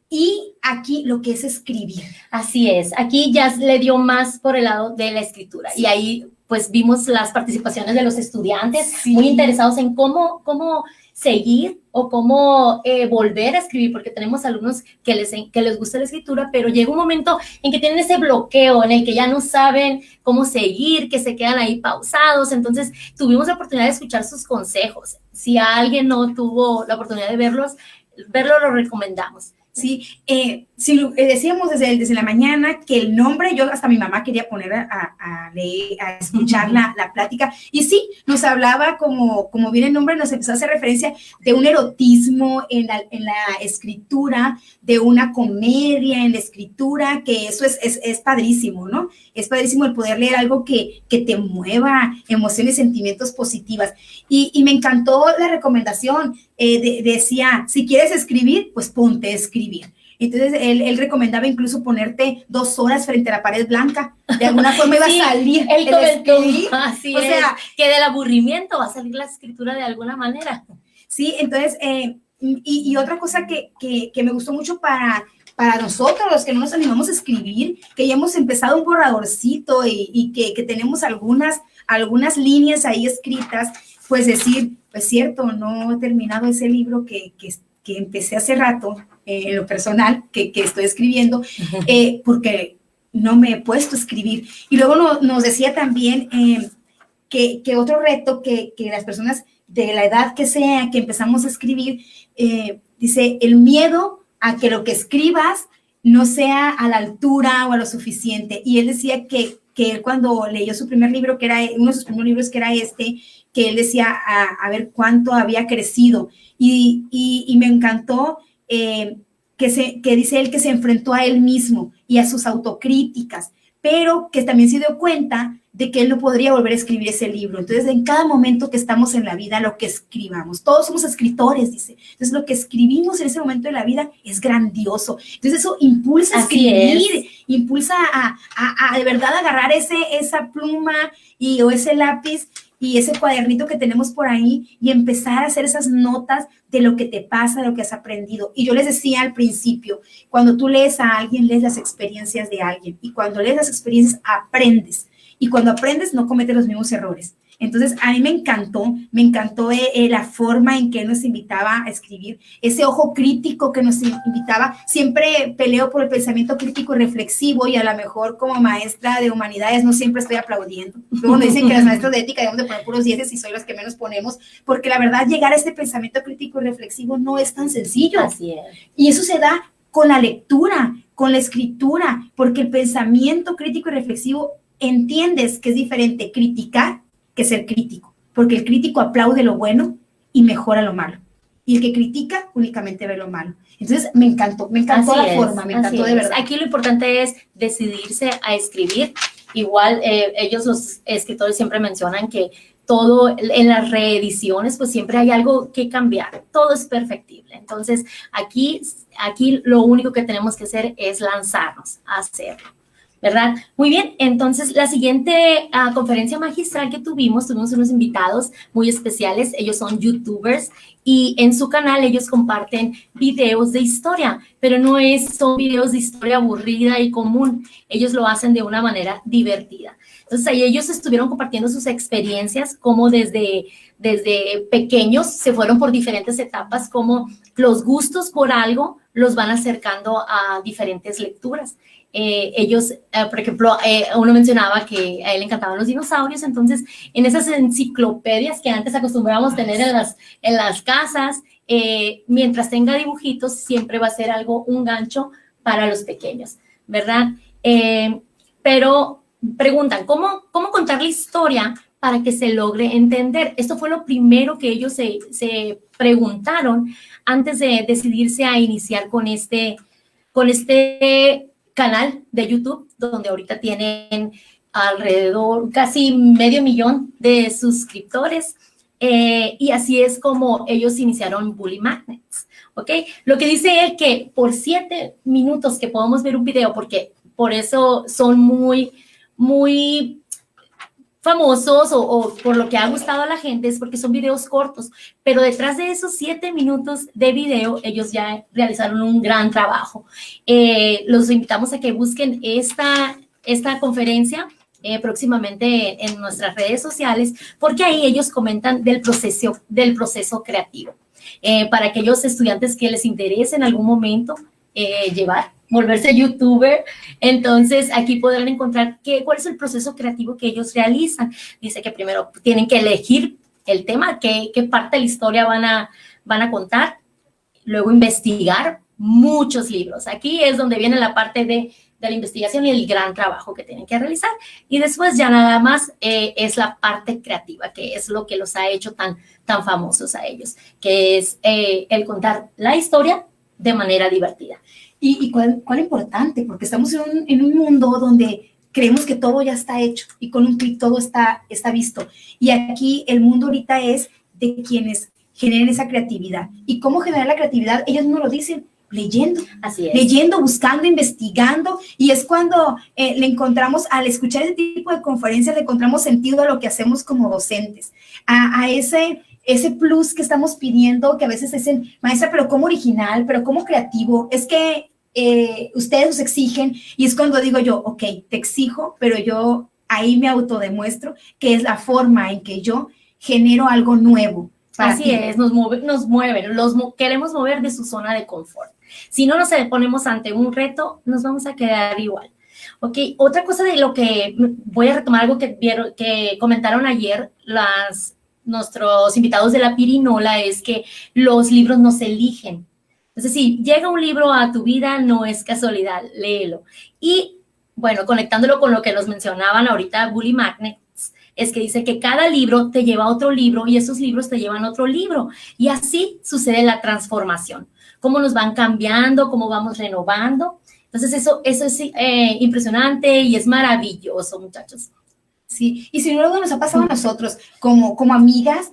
[SPEAKER 10] y aquí lo que es escribir.
[SPEAKER 9] Así es, aquí ya le dio más por el lado de la escritura. Sí. Y ahí pues vimos las participaciones de los estudiantes,
[SPEAKER 10] Sí.
[SPEAKER 9] muy interesados en cómo seguir o cómo volver a escribir, porque tenemos alumnos que les gusta la escritura, pero llega un momento en que tienen ese bloqueo, en el que ya no saben cómo seguir, que se quedan ahí pausados. Entonces tuvimos la oportunidad de escuchar sus consejos. Si alguien no tuvo la oportunidad de verlo, lo recomendamos.
[SPEAKER 10] Sí, decíamos desde la mañana que el nombre, yo hasta mi mamá quería poner a leer, a escuchar la plática, y sí, nos hablaba como bien el nombre, nos empezó a hacer referencia de un erotismo en la escritura, de una comedia en la escritura, que eso es padrísimo, ¿no? Es padrísimo el poder leer algo que te mueva emociones, sentimientos positivas, y me encantó la recomendación. Decía, si quieres escribir, pues ponte a escribir. Entonces, él recomendaba incluso ponerte 2 horas frente a la pared blanca. De alguna forma iba
[SPEAKER 9] Sí,
[SPEAKER 10] a salir
[SPEAKER 9] él
[SPEAKER 10] el
[SPEAKER 9] comentó,
[SPEAKER 10] escribir.
[SPEAKER 9] así
[SPEAKER 10] O
[SPEAKER 9] es,
[SPEAKER 10] sea,
[SPEAKER 9] que del aburrimiento va a salir la escritura de alguna manera.
[SPEAKER 10] sí, entonces, y otra cosa que me gustó mucho para nosotros, los que no nos animamos a escribir, que ya hemos empezado un borradorcito y que tenemos algunas líneas ahí escritas, pues decir, pues cierto, no he terminado ese libro que empecé hace rato, en lo personal, que estoy escribiendo, porque no me he puesto a escribir. Y luego nos decía también que otro reto que las personas de la edad que sea, que empezamos a escribir, dice, el miedo a que lo que escribas no sea a la altura o a lo suficiente. Y él decía que él cuando leyó su primer libro, que era uno de sus primeros libros, que era que él decía a ver cuánto había crecido. Y me encantó que dice él que se enfrentó a él mismo y a sus autocríticas, pero que también se dio cuenta de que él no podría volver a escribir ese libro. Entonces, en cada momento que estamos en la vida, lo que escribamos, todos somos escritores, dice. Entonces, lo que escribimos en ese momento de la vida es grandioso. Entonces, eso impulsa a escribir, impulsa a de verdad agarrar esa pluma o ese lápiz y ese cuadernito que tenemos por ahí y empezar a hacer esas notas de lo que te pasa, de lo que has aprendido. Y yo les decía al principio, cuando tú lees a alguien, lees las experiencias de alguien. Y cuando lees las experiencias, aprendes. Y cuando aprendes, no cometes los mismos errores. Entonces, a mí me encantó la forma en que nos invitaba a escribir, ese ojo crítico que nos invitaba. Siempre peleo por el pensamiento crítico y reflexivo, y a lo mejor como maestra de humanidades no siempre estoy aplaudiendo. Luego nos dicen que las maestras de ética debemos de poner puros 10 y soy las que menos ponemos, porque la verdad llegar a este pensamiento crítico y reflexivo no es tan sencillo.
[SPEAKER 9] Así es.
[SPEAKER 10] Y eso se da con la lectura, con la escritura, porque el pensamiento crítico y reflexivo entiendes que es diferente criticar que ser crítico, porque el crítico aplaude lo bueno y mejora lo malo, y el que critica únicamente ve lo malo. Entonces me encantó la forma, me encantó de verdad.
[SPEAKER 9] Aquí lo importante es decidirse a escribir. Igual ellos, los escritores, siempre mencionan que todo en las reediciones, pues siempre hay algo que cambiar, todo es perfectible. Entonces aquí lo único que tenemos que hacer es lanzarnos a hacerlo, ¿verdad? Muy bien, entonces la siguiente conferencia magistral que tuvimos unos invitados muy especiales. Ellos son youtubers y en su canal ellos comparten videos de historia, pero no son videos de historia aburrida y común. Ellos lo hacen de una manera divertida. Entonces ahí ellos estuvieron compartiendo sus experiencias, como desde pequeños se fueron por diferentes etapas, como los gustos por algo los van acercando a diferentes lecturas. Ellos, por ejemplo, uno mencionaba que a él le encantaban los dinosaurios, entonces en esas enciclopedias que antes acostumbrábamos tener en las casas, mientras tenga dibujitos, siempre va a ser un gancho para los pequeños, ¿verdad? Pero preguntan, ¿cómo contar la historia para que se logre entender? Esto fue lo primero que ellos se preguntaron antes de decidirse a iniciar con este canal de YouTube, donde ahorita tienen alrededor casi 500,000 de suscriptores, y así es como ellos iniciaron Bully Magnets, ¿ok? Lo que dice él, que por 7 minutos que podamos ver un video, porque por eso son muy, muy famosos o por lo que ha gustado a la gente, es porque son videos cortos, pero detrás de esos 7 minutos de video, ellos ya realizaron un gran trabajo. Los invitamos a que busquen esta conferencia próximamente en nuestras redes sociales, porque ahí ellos comentan del proceso creativo. Para aquellos estudiantes que les interese en algún momento volverse youtuber, entonces aquí podrán encontrar cuál es el proceso creativo que ellos realizan. Dice que primero tienen que elegir el tema, qué parte de la historia van a contar, luego investigar muchos libros. Aquí es donde viene la parte de la investigación y el gran trabajo que tienen que realizar. Y después ya nada más es la parte creativa, que es lo que los ha hecho tan famosos a ellos, que es el contar la historia de manera divertida.
[SPEAKER 10] Y cuál importante, porque estamos en un mundo donde creemos que todo ya está hecho y con un clic todo está visto. Y aquí el mundo ahorita es de quienes generen esa creatividad. ¿Y cómo generar la creatividad? Ellos no lo dicen, leyendo.
[SPEAKER 9] Así es.
[SPEAKER 10] Leyendo, buscando, investigando. Y es cuando le encontramos, al escuchar ese tipo de conferencias, le encontramos sentido a lo que hacemos como docentes. A ese plus que estamos pidiendo, que a veces dicen, maestra, pero ¿cómo original? ¿Pero cómo creativo? Es que ustedes nos exigen, y es cuando digo yo, ok, te exijo, pero yo ahí me autodemuestro que es la forma en que yo genero algo nuevo.
[SPEAKER 9] Así es, nos mueven, queremos mover de su zona de confort. Si no nos ponemos ante un reto, nos vamos a quedar igual. Ok, otra cosa de lo que voy a retomar, algo que comentaron ayer nuestros invitados de la Pirinola, es que los libros no se eligen. Entonces, si llega un libro a tu vida, no es casualidad, léelo. Y, bueno, conectándolo con lo que nos mencionaban ahorita, Bully Magnets, es que dice que cada libro te lleva a otro libro y esos libros te llevan a otro libro. Y así sucede la transformación. Cómo nos van cambiando, cómo vamos renovando. Entonces, eso es impresionante y es maravilloso, muchachos.
[SPEAKER 10] Sí, y sin luego nos ha pasado a nosotros, como amigas,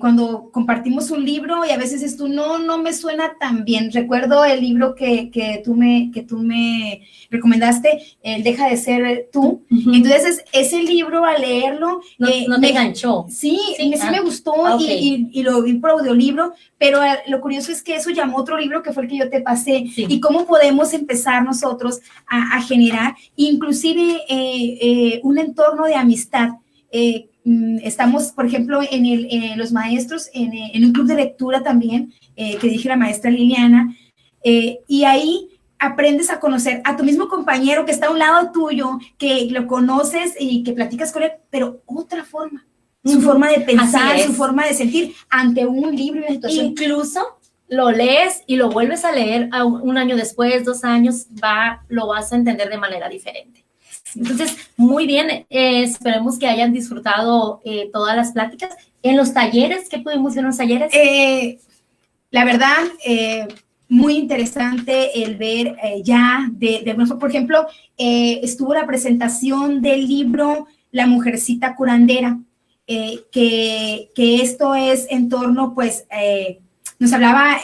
[SPEAKER 10] cuando compartimos un libro y a veces es tú, no me suena tan bien. Recuerdo el libro que tú me recomendaste, Deja de ser tú. Entonces, ese libro, al leerlo...
[SPEAKER 9] No te enganchó.
[SPEAKER 10] Sí, me gustó, okay. y lo vi por audiolibro, pero lo curioso es que eso llamó otro libro que fue el que yo te pasé. Sí. Y cómo podemos empezar nosotros a generar, inclusive un entorno de amistad. Estamos, por ejemplo, los maestros, en un club de lectura también, que dije la maestra Liliana, y ahí aprendes a conocer a tu mismo compañero que está a un lado tuyo, que lo conoces y que platicas con él, pero otra forma, su forma de pensar, su forma de sentir ante un libro y una situación.
[SPEAKER 9] Incluso lo lees y lo vuelves a leer un año después, 2 años, lo vas a entender de manera diferente. Entonces, muy bien, esperemos que hayan disfrutado todas las pláticas. En los talleres, ¿qué pudimos ver en los talleres?
[SPEAKER 10] La verdad, muy interesante el ver por ejemplo, estuvo la presentación del libro La Mujercita Curandera, que esto es en torno, pues, nos hablaba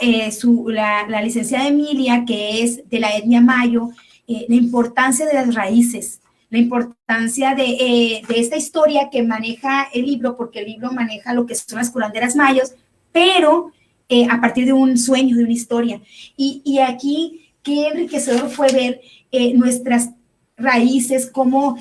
[SPEAKER 10] la licenciada Emilia, que es de la etnia mayo, la importancia de las raíces, la importancia de esta historia que maneja el libro, porque el libro maneja lo que son las curanderas mayos, pero a partir de un sueño, de una historia. Y aquí, qué enriquecedor fue ver nuestras raíces, como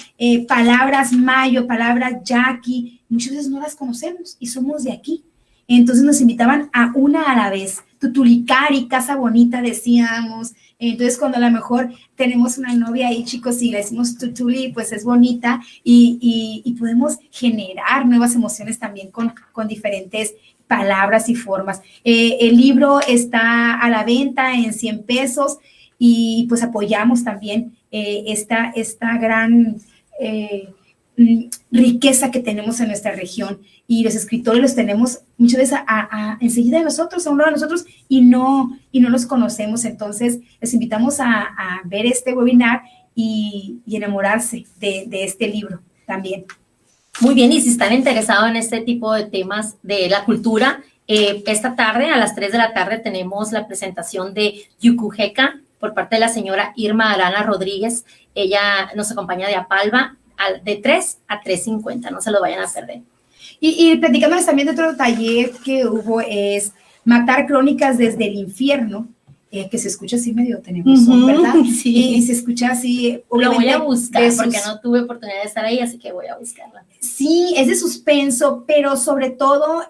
[SPEAKER 10] palabras mayo, palabras yaqui, muchas veces no las conocemos y somos de aquí. Entonces nos invitaban a una a la vez. Tutulicari, casa bonita, decíamos. Entonces, cuando a lo mejor tenemos una novia ahí, chicos, y le decimos tutuli, pues es bonita y podemos generar nuevas emociones también con diferentes palabras y formas. El libro está a la venta en 100 pesos y pues apoyamos también esta gran riqueza que tenemos en nuestra región, y los escritores los tenemos muchas veces enseguida de nosotros, a un lado de nosotros, y no los conocemos. Entonces les invitamos a ver este webinar y enamorarse de este libro también.
[SPEAKER 9] Muy bien, y si están interesados en este tipo de temas de la cultura, esta tarde a las 3 de la tarde tenemos la presentación de Yucujeca por parte de la señora Irma Arana Rodríguez. Ella nos acompaña de Apalva, de 3 a 3:50, no se lo vayan a perder.
[SPEAKER 10] Y platicándoles también de otro taller que hubo, es Matar Crónicas desde el Infierno, que se escucha así medio tenebroso, ¿verdad?
[SPEAKER 9] Sí.
[SPEAKER 10] Y se escucha así.
[SPEAKER 9] Lo voy a buscar porque no tuve oportunidad de estar ahí, así que voy a buscarla.
[SPEAKER 10] Sí, es de suspenso, pero sobre todo,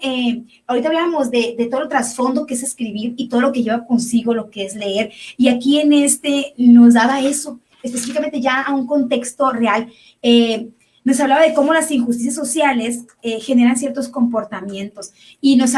[SPEAKER 10] ahorita hablábamos de todo el trasfondo que es escribir y todo lo que lleva consigo lo que es leer. Y aquí en este nos daba eso, específicamente ya a un contexto real. Nos hablaba de cómo las injusticias sociales generan ciertos comportamientos y nos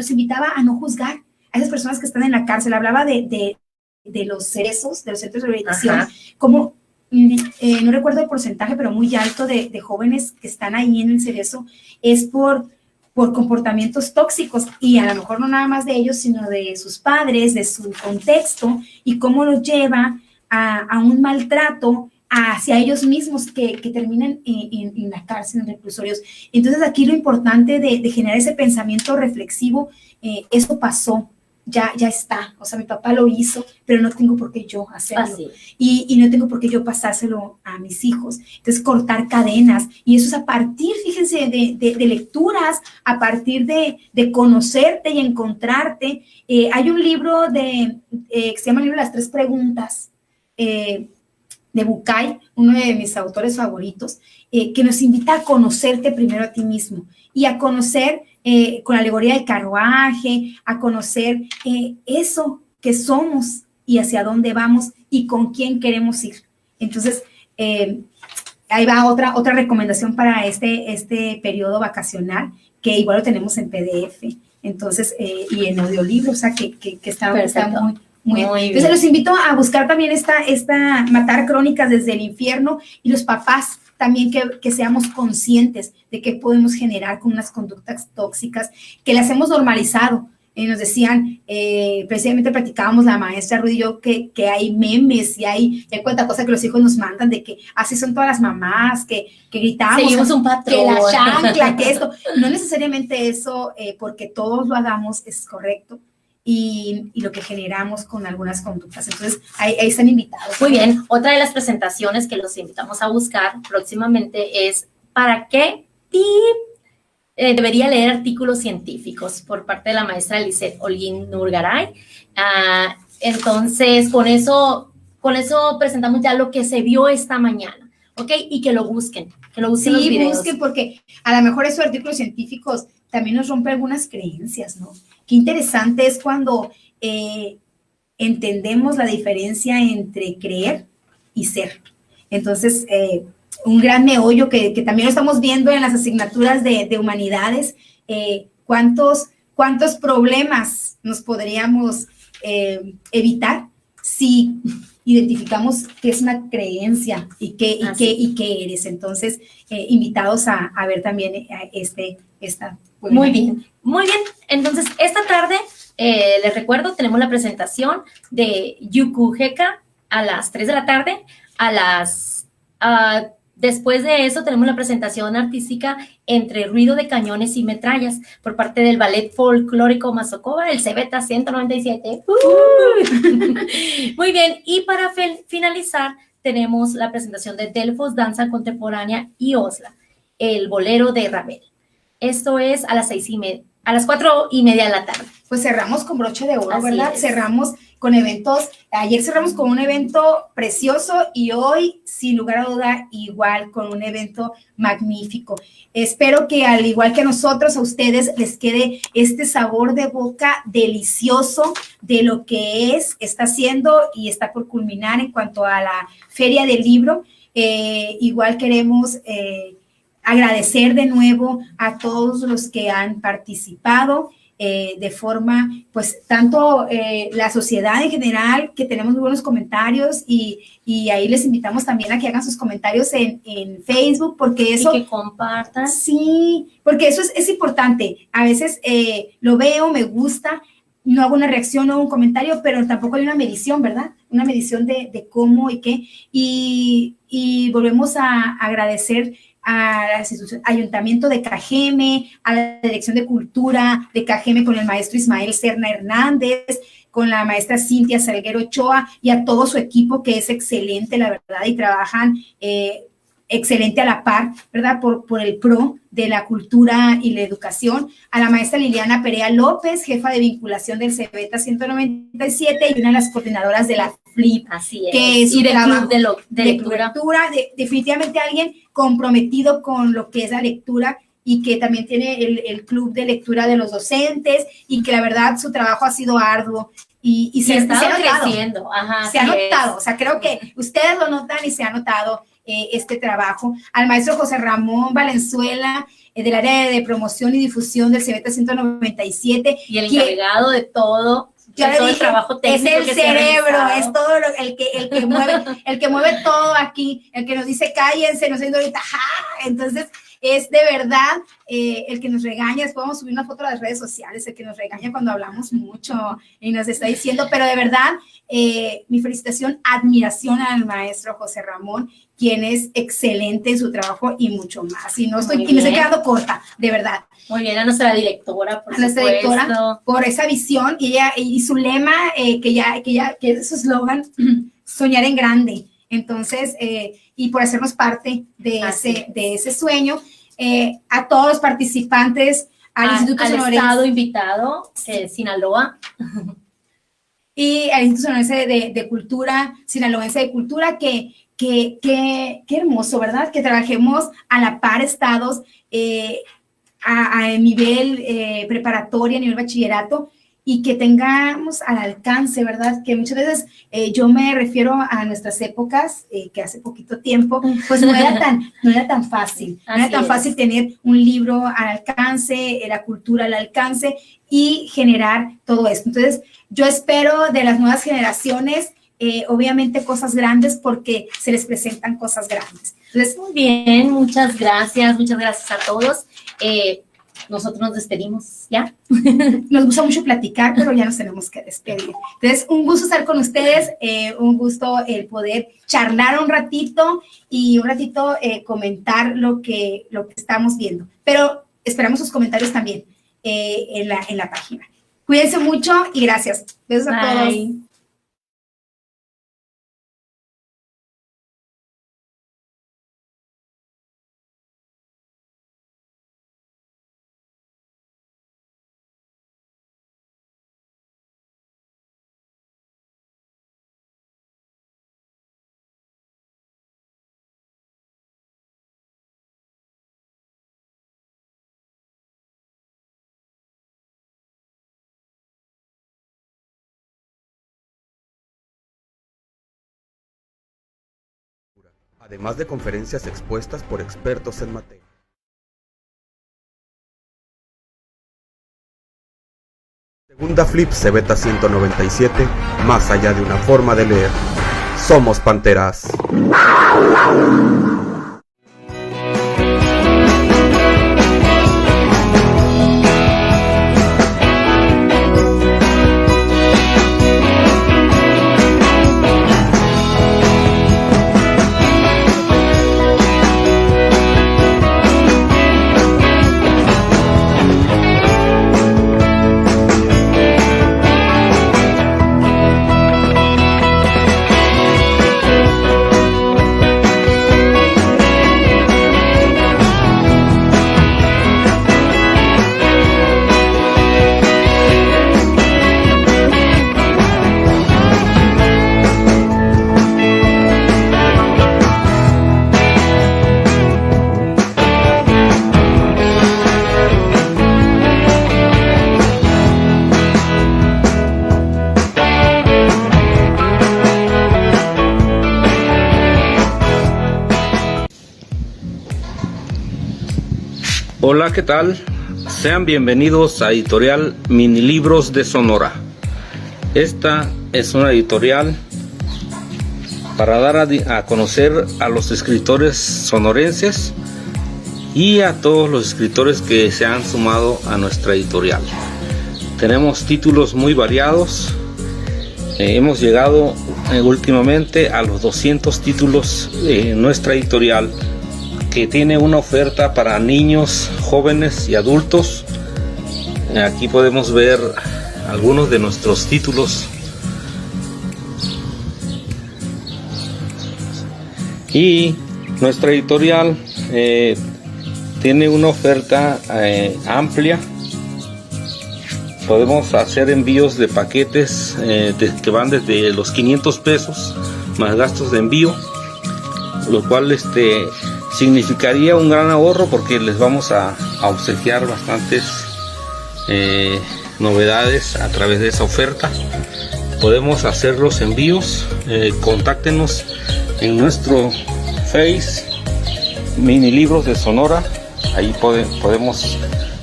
[SPEAKER 10] invitaba a no juzgar a esas personas que están en la cárcel. Hablaba de los cerezos, de los centros de rehabilitación, como no recuerdo el porcentaje, pero muy alto de jóvenes que están ahí en el cerezo es por comportamientos tóxicos, y a lo mejor no nada más de ellos, sino de sus padres, de su contexto, y cómo los lleva a un maltrato hacia ellos mismos que terminan en la cárcel, en reclusorios. Entonces aquí lo importante de generar ese pensamiento reflexivo, eso pasó, ya está, o sea, mi papá lo hizo, pero no tengo por qué yo hacerlo, y no tengo por qué yo pasárselo a mis hijos. Entonces cortar cadenas, y eso es a partir, fíjense, de lecturas, a partir de conocerte y encontrarte. Hay un libro que se llama el libro de las 3 preguntas, de Bucay, uno de mis autores favoritos, que nos invita a conocerte primero a ti mismo y a conocer con la alegoría del carruaje, a conocer eso que somos y hacia dónde vamos y con quién queremos ir. Entonces, ahí va otra recomendación para este periodo vacacional, que igual lo tenemos en PDF, entonces, y en audiolibro, o sea, que está muy bien. Entonces los invito a buscar también esta Matar Crónicas desde el Infierno, y los papás también que seamos conscientes de qué podemos generar con unas conductas tóxicas que las hemos normalizado. Nos decían, precisamente platicábamos la maestra Rudy y yo, que hay memes y hay cuánta cosa que los hijos nos mandan de que así son todas las mamás, que gritamos,
[SPEAKER 9] seguimos un patrón,
[SPEAKER 10] que la chancla, que esto. No necesariamente eso, porque todos lo hagamos, es correcto. Y lo que generamos con algunas conductas. Entonces, ahí están invitados.
[SPEAKER 9] Muy bien. Otra de las presentaciones que los invitamos a buscar próximamente es ¿para qué debería leer artículos científicos? Por parte de la maestra Lisette Holguín Nurgaray. Entonces, con eso presentamos ya lo que se vio esta mañana, ¿ok? Y que lo busquen los videos.
[SPEAKER 10] Sí, busquen, porque a lo mejor esos artículos científicos también nos rompe algunas creencias, ¿no? Qué interesante es cuando entendemos la diferencia entre creer y ser. Entonces, un gran meollo que también lo estamos viendo en las asignaturas de humanidades. ¿Cuántos problemas nos podríamos evitar si identificamos qué es una creencia y qué eres? Entonces, invitados a ver también esta.
[SPEAKER 9] Muy bien. Entonces, esta tarde, les recuerdo, tenemos la presentación de Yuku Heka a las 3 de la tarde. Después de eso, tenemos la presentación artística Entre ruido de cañones y metrallas por parte del Ballet Folclórico Mazokova, el Cebeta 197. Muy bien. Y para finalizar, tenemos la presentación de Delfos, Danza Contemporánea y Osla, el bolero de Ravel. Esto es a las 4:30 de la tarde.
[SPEAKER 10] Pues cerramos con broche de oro,
[SPEAKER 9] Así
[SPEAKER 10] ¿verdad?
[SPEAKER 9] es.
[SPEAKER 10] Cerramos con eventos. Ayer cerramos con un evento precioso y hoy, sin lugar a duda, igual con un evento magnífico. Espero que, al igual que a nosotros, a ustedes les quede este sabor de boca delicioso de lo que está haciendo y está por culminar en cuanto a la Feria del Libro. Igual queremos agradecer de nuevo a todos los que han participado de forma, pues, tanto la sociedad en general, que tenemos muy buenos comentarios, y ahí les invitamos también a que hagan sus comentarios en Facebook, porque eso...
[SPEAKER 9] Y que compartan.
[SPEAKER 10] Sí, porque eso es importante. A veces lo veo, me gusta, no hago una reacción o un comentario, pero tampoco hay una medición, ¿verdad? Una medición de cómo y qué. Y volvemos a agradecer a la institución, Ayuntamiento de Cajeme, a la Dirección de Cultura de Cajeme con el maestro Ismael Serna Hernández, con la maestra Cintia Salguero Ochoa, y a todo su equipo, que es excelente, la verdad, y trabajan excelente a la par, ¿verdad? Por el PRO de la cultura y la educación, a la maestra Liliana Perea López, jefa de vinculación del CEBETA 197 y una de las coordinadoras de la FLIP.
[SPEAKER 9] Así es.
[SPEAKER 10] Que es
[SPEAKER 9] y del club
[SPEAKER 10] de lectura. Definitivamente alguien comprometido con lo que es la lectura y que también tiene el club de lectura de los docentes y que la verdad su trabajo ha sido arduo. Y se ha notado.
[SPEAKER 9] Creciendo. Ajá,
[SPEAKER 10] se ha notado, o sea, creo que ustedes lo notan y se ha notado este trabajo. Al maestro José Ramón Valenzuela, del área de promoción y difusión del CEBETA 197.
[SPEAKER 9] Y el encargado de todo.
[SPEAKER 10] Yo le
[SPEAKER 9] todo
[SPEAKER 10] dije,
[SPEAKER 9] el trabajo técnico
[SPEAKER 10] es el cerebro, es todo el que mueve todo aquí, el que nos dice cállense, nos dice ahorita, ¡ja! Entonces, es de verdad el que nos regaña. Después vamos a subir una foto a las redes sociales, el que nos regaña cuando hablamos mucho y nos está diciendo, pero de verdad, mi felicitación, admiración al maestro José Ramón, quien es excelente en su trabajo y mucho más. Y me estoy quedando corta, de verdad.
[SPEAKER 9] Muy bien, a nuestra directora, por supuesto.
[SPEAKER 10] Nuestra directora, por esa visión y su lema, que es su eslogan, soñar en grande. Entonces, y por hacernos parte de ese sueño, a todos los participantes, al Instituto Sonorense.
[SPEAKER 9] Al estado invitado, Sinaloa.
[SPEAKER 10] Y al Instituto Sonorense de Cultura, Sinaloense de Cultura, qué hermoso, ¿verdad? Que trabajemos a la par estados, a nivel preparatoria, a nivel bachillerato, y que tengamos al alcance, ¿verdad? Que muchas veces yo me refiero a nuestras épocas, que hace poquito tiempo, pues no era tan fácil. No era tan fácil tener un libro al alcance, la cultura al alcance y generar todo esto. Entonces, yo espero de las nuevas generaciones, obviamente cosas grandes porque se les presentan cosas grandes. Entonces,
[SPEAKER 9] muy bien, muchas gracias a todos. Nosotros nos despedimos, ¿ya?
[SPEAKER 10] Nos gusta mucho platicar, pero ya nos tenemos que despedir. Entonces, un gusto estar con ustedes, un gusto el poder charlar un ratito y un ratito comentar lo que estamos viendo. Pero esperamos sus comentarios también en la página. Cuídense mucho y gracias. Besos a todos.
[SPEAKER 1] Además de conferencias expuestas por expertos en materia. Segunda Flip CEBETA 197, más allá de una forma de leer. Somos Panteras.
[SPEAKER 5] Hola, ¿qué tal? Sean bienvenidos a Editorial Minilibros de Sonora. Esta es una editorial para dar a conocer a los escritores sonorenses y a todos los escritores que se han sumado a nuestra editorial. Tenemos títulos muy variados. Hemos llegado últimamente a los 200 títulos en nuestra editorial, que tiene una oferta para niños, jóvenes y adultos. Aquí podemos ver algunos de nuestros títulos. Y Nuestra editorial tiene una oferta amplia. Podemos hacer envíos de paquetes que van desde los 500 pesos más gastos de envío, lo cual significaría un gran ahorro porque les vamos a obsequiar bastantes novedades a través de esa oferta. Podemos hacer los envíos. Contáctenos en nuestro Face Mini Libros de Sonora. Ahí podemos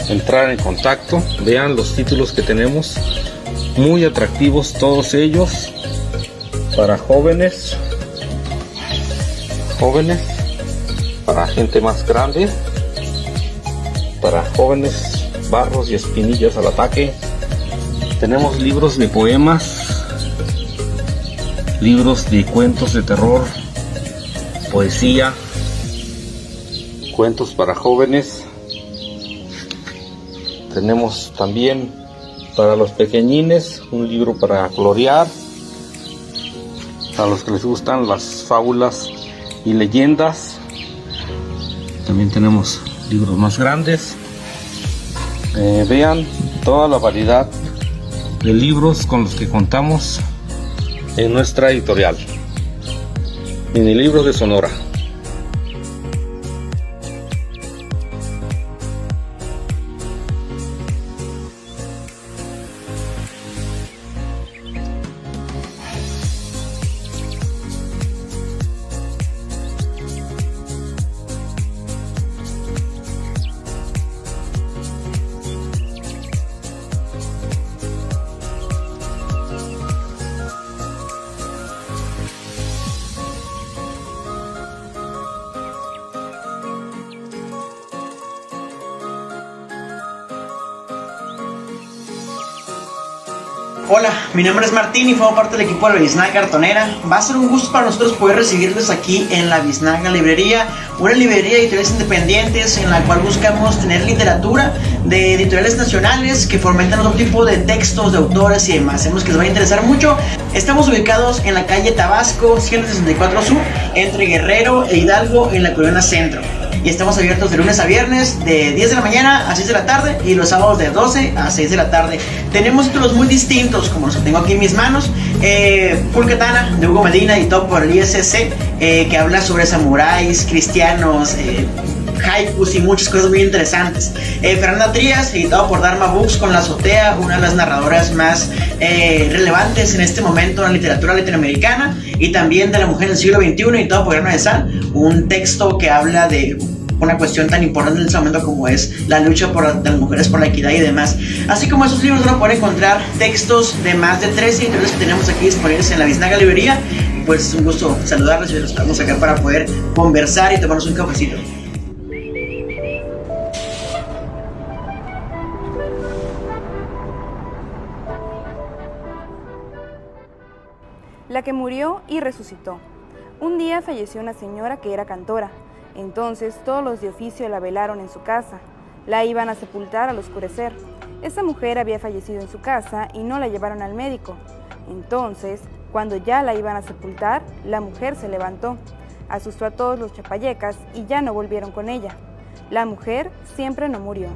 [SPEAKER 5] entrar en contacto. Vean los títulos que tenemos, muy atractivos todos ellos, para jóvenes, para gente más grande, para jóvenes, barros y espinillas al ataque. Tenemos libros de poemas, libros de cuentos de terror, poesía, cuentos para jóvenes. Tenemos también para los pequeñines un libro para colorear, a los que les gustan las fábulas y leyendas. También tenemos libros más grandes. Vean toda la variedad de libros con los que contamos en nuestra editorial Mini Libros de Sonora.
[SPEAKER 6] Hola, mi nombre es Martín y formo parte del equipo de la Biznaga Cartonera. Va a ser un gusto para nosotros poder recibirles aquí en la Biznaga Librería, una librería de editoriales independientes en la cual buscamos tener literatura de editoriales nacionales que fomentan otro tipo de textos de autores y demás. Sabemos que les va a interesar mucho. Estamos ubicados en la calle Tabasco 164 Sur, entre Guerrero e Hidalgo, en la Colonia Centro. Y estamos abiertos de lunes a viernes de 10 de la mañana a 6 de la tarde y los sábados de 12 a 6 de la tarde. Tenemos títulos muy distintos como los que tengo aquí en mis manos. Full Katana de Hugo Medina, editado por el ISC, que habla sobre samuráis, cristianos, haikus y muchas cosas muy interesantes. Fernanda Trías, editado por Dharma Books, con La Azotea, una de las narradoras más relevantes en este momento en la literatura latinoamericana, y también de la mujer del siglo XXI, editado por Grano de Sal, un texto que habla de una cuestión tan importante en este momento como es la lucha de las mujeres por la equidad y demás. Así como esos libros van a poder encontrar textos de más de 13 editoriales que tenemos aquí disponibles en la Biznaga Librería. Pues es un gusto saludarles y los estamos acá para poder conversar y tomarnos un cafecito.
[SPEAKER 7] La que murió y resucitó. Un día falleció una señora que era cantora. Entonces todos los de oficio la velaron en su casa. La iban a sepultar al oscurecer. Esa mujer había fallecido en su casa y no la llevaron al médico. Entonces, cuando ya la iban a sepultar, la mujer se levantó, asustó a todos los chapayecas y ya no volvieron con ella. La mujer siempre no murió.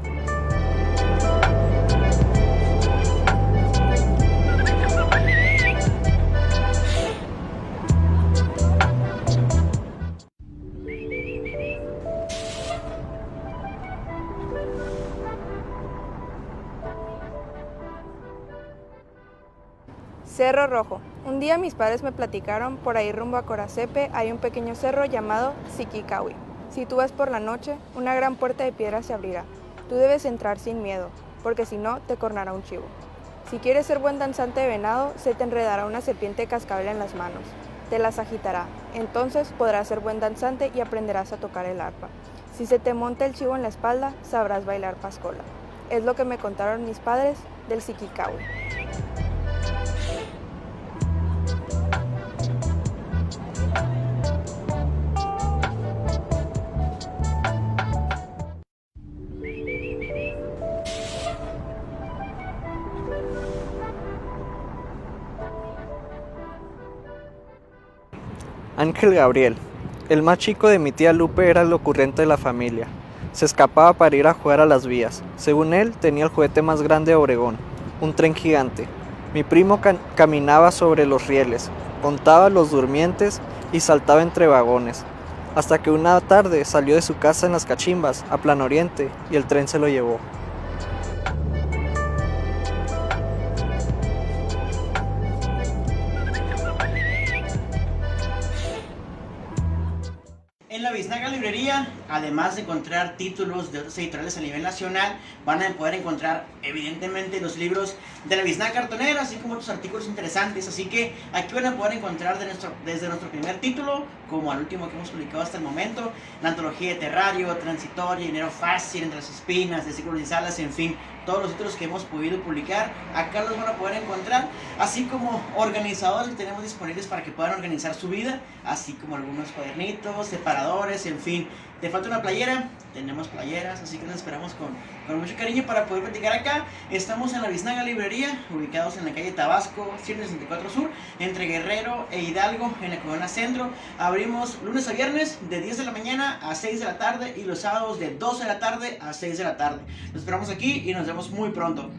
[SPEAKER 7] Cerro Rojo. Un día mis padres me platicaron, por ahí rumbo a Coracepe hay un pequeño cerro llamado Siquicahui. Si tú vas por la noche, una gran puerta de piedra se abrirá. Tú debes entrar sin miedo, porque si no, te cornará un chivo. Si quieres ser buen danzante de venado, se te enredará una serpiente cascabel en las manos. Te las agitará. Entonces podrás ser buen danzante y aprenderás a tocar el arpa. Si se te monta el chivo en la espalda, sabrás bailar pascola. Es lo que me contaron mis padres del Siquicahui.
[SPEAKER 8] Ángel Gabriel. El más chico de mi tía Lupe era el ocurrente de la familia. Se escapaba para ir a jugar a las vías. Según él, tenía el juguete más grande de Obregón, un tren gigante. Mi primo caminaba sobre los rieles, contaba los durmientes y saltaba entre vagones, hasta que una tarde salió de su casa en Las Cachimbas, a Plan Oriente, y el tren se lo llevó.
[SPEAKER 6] En la Biznaga Librería, además de encontrar títulos de otras editoriales a nivel nacional, van a poder encontrar evidentemente los libros de la Biznaga Cartonera, así como otros artículos interesantes. Así que aquí van a poder encontrar desde nuestro primer título, como al último que hemos publicado hasta el momento, la antología de Terrario, Transitoria, Dinero Fácil, Entre las Espinas, de Círculos y Salas, en fin, todos los títulos que hemos podido publicar, acá los van a poder encontrar, así como organizadores que tenemos disponibles para que puedan organizar su vida, así como algunos cuadernitos, separadores, en fin. ¿Te falta una playera? Tenemos playeras, así que nos esperamos con mucho cariño para poder platicar acá. Estamos en la Biznaga Librería, ubicados en la calle Tabasco, 164 Sur, entre Guerrero e Hidalgo, en la Corona Centro. Abrimos lunes a viernes de 10 de la mañana a 6 de la tarde y los sábados de 12 de la tarde a 6 de la tarde. Nos esperamos aquí y nos vemos muy pronto.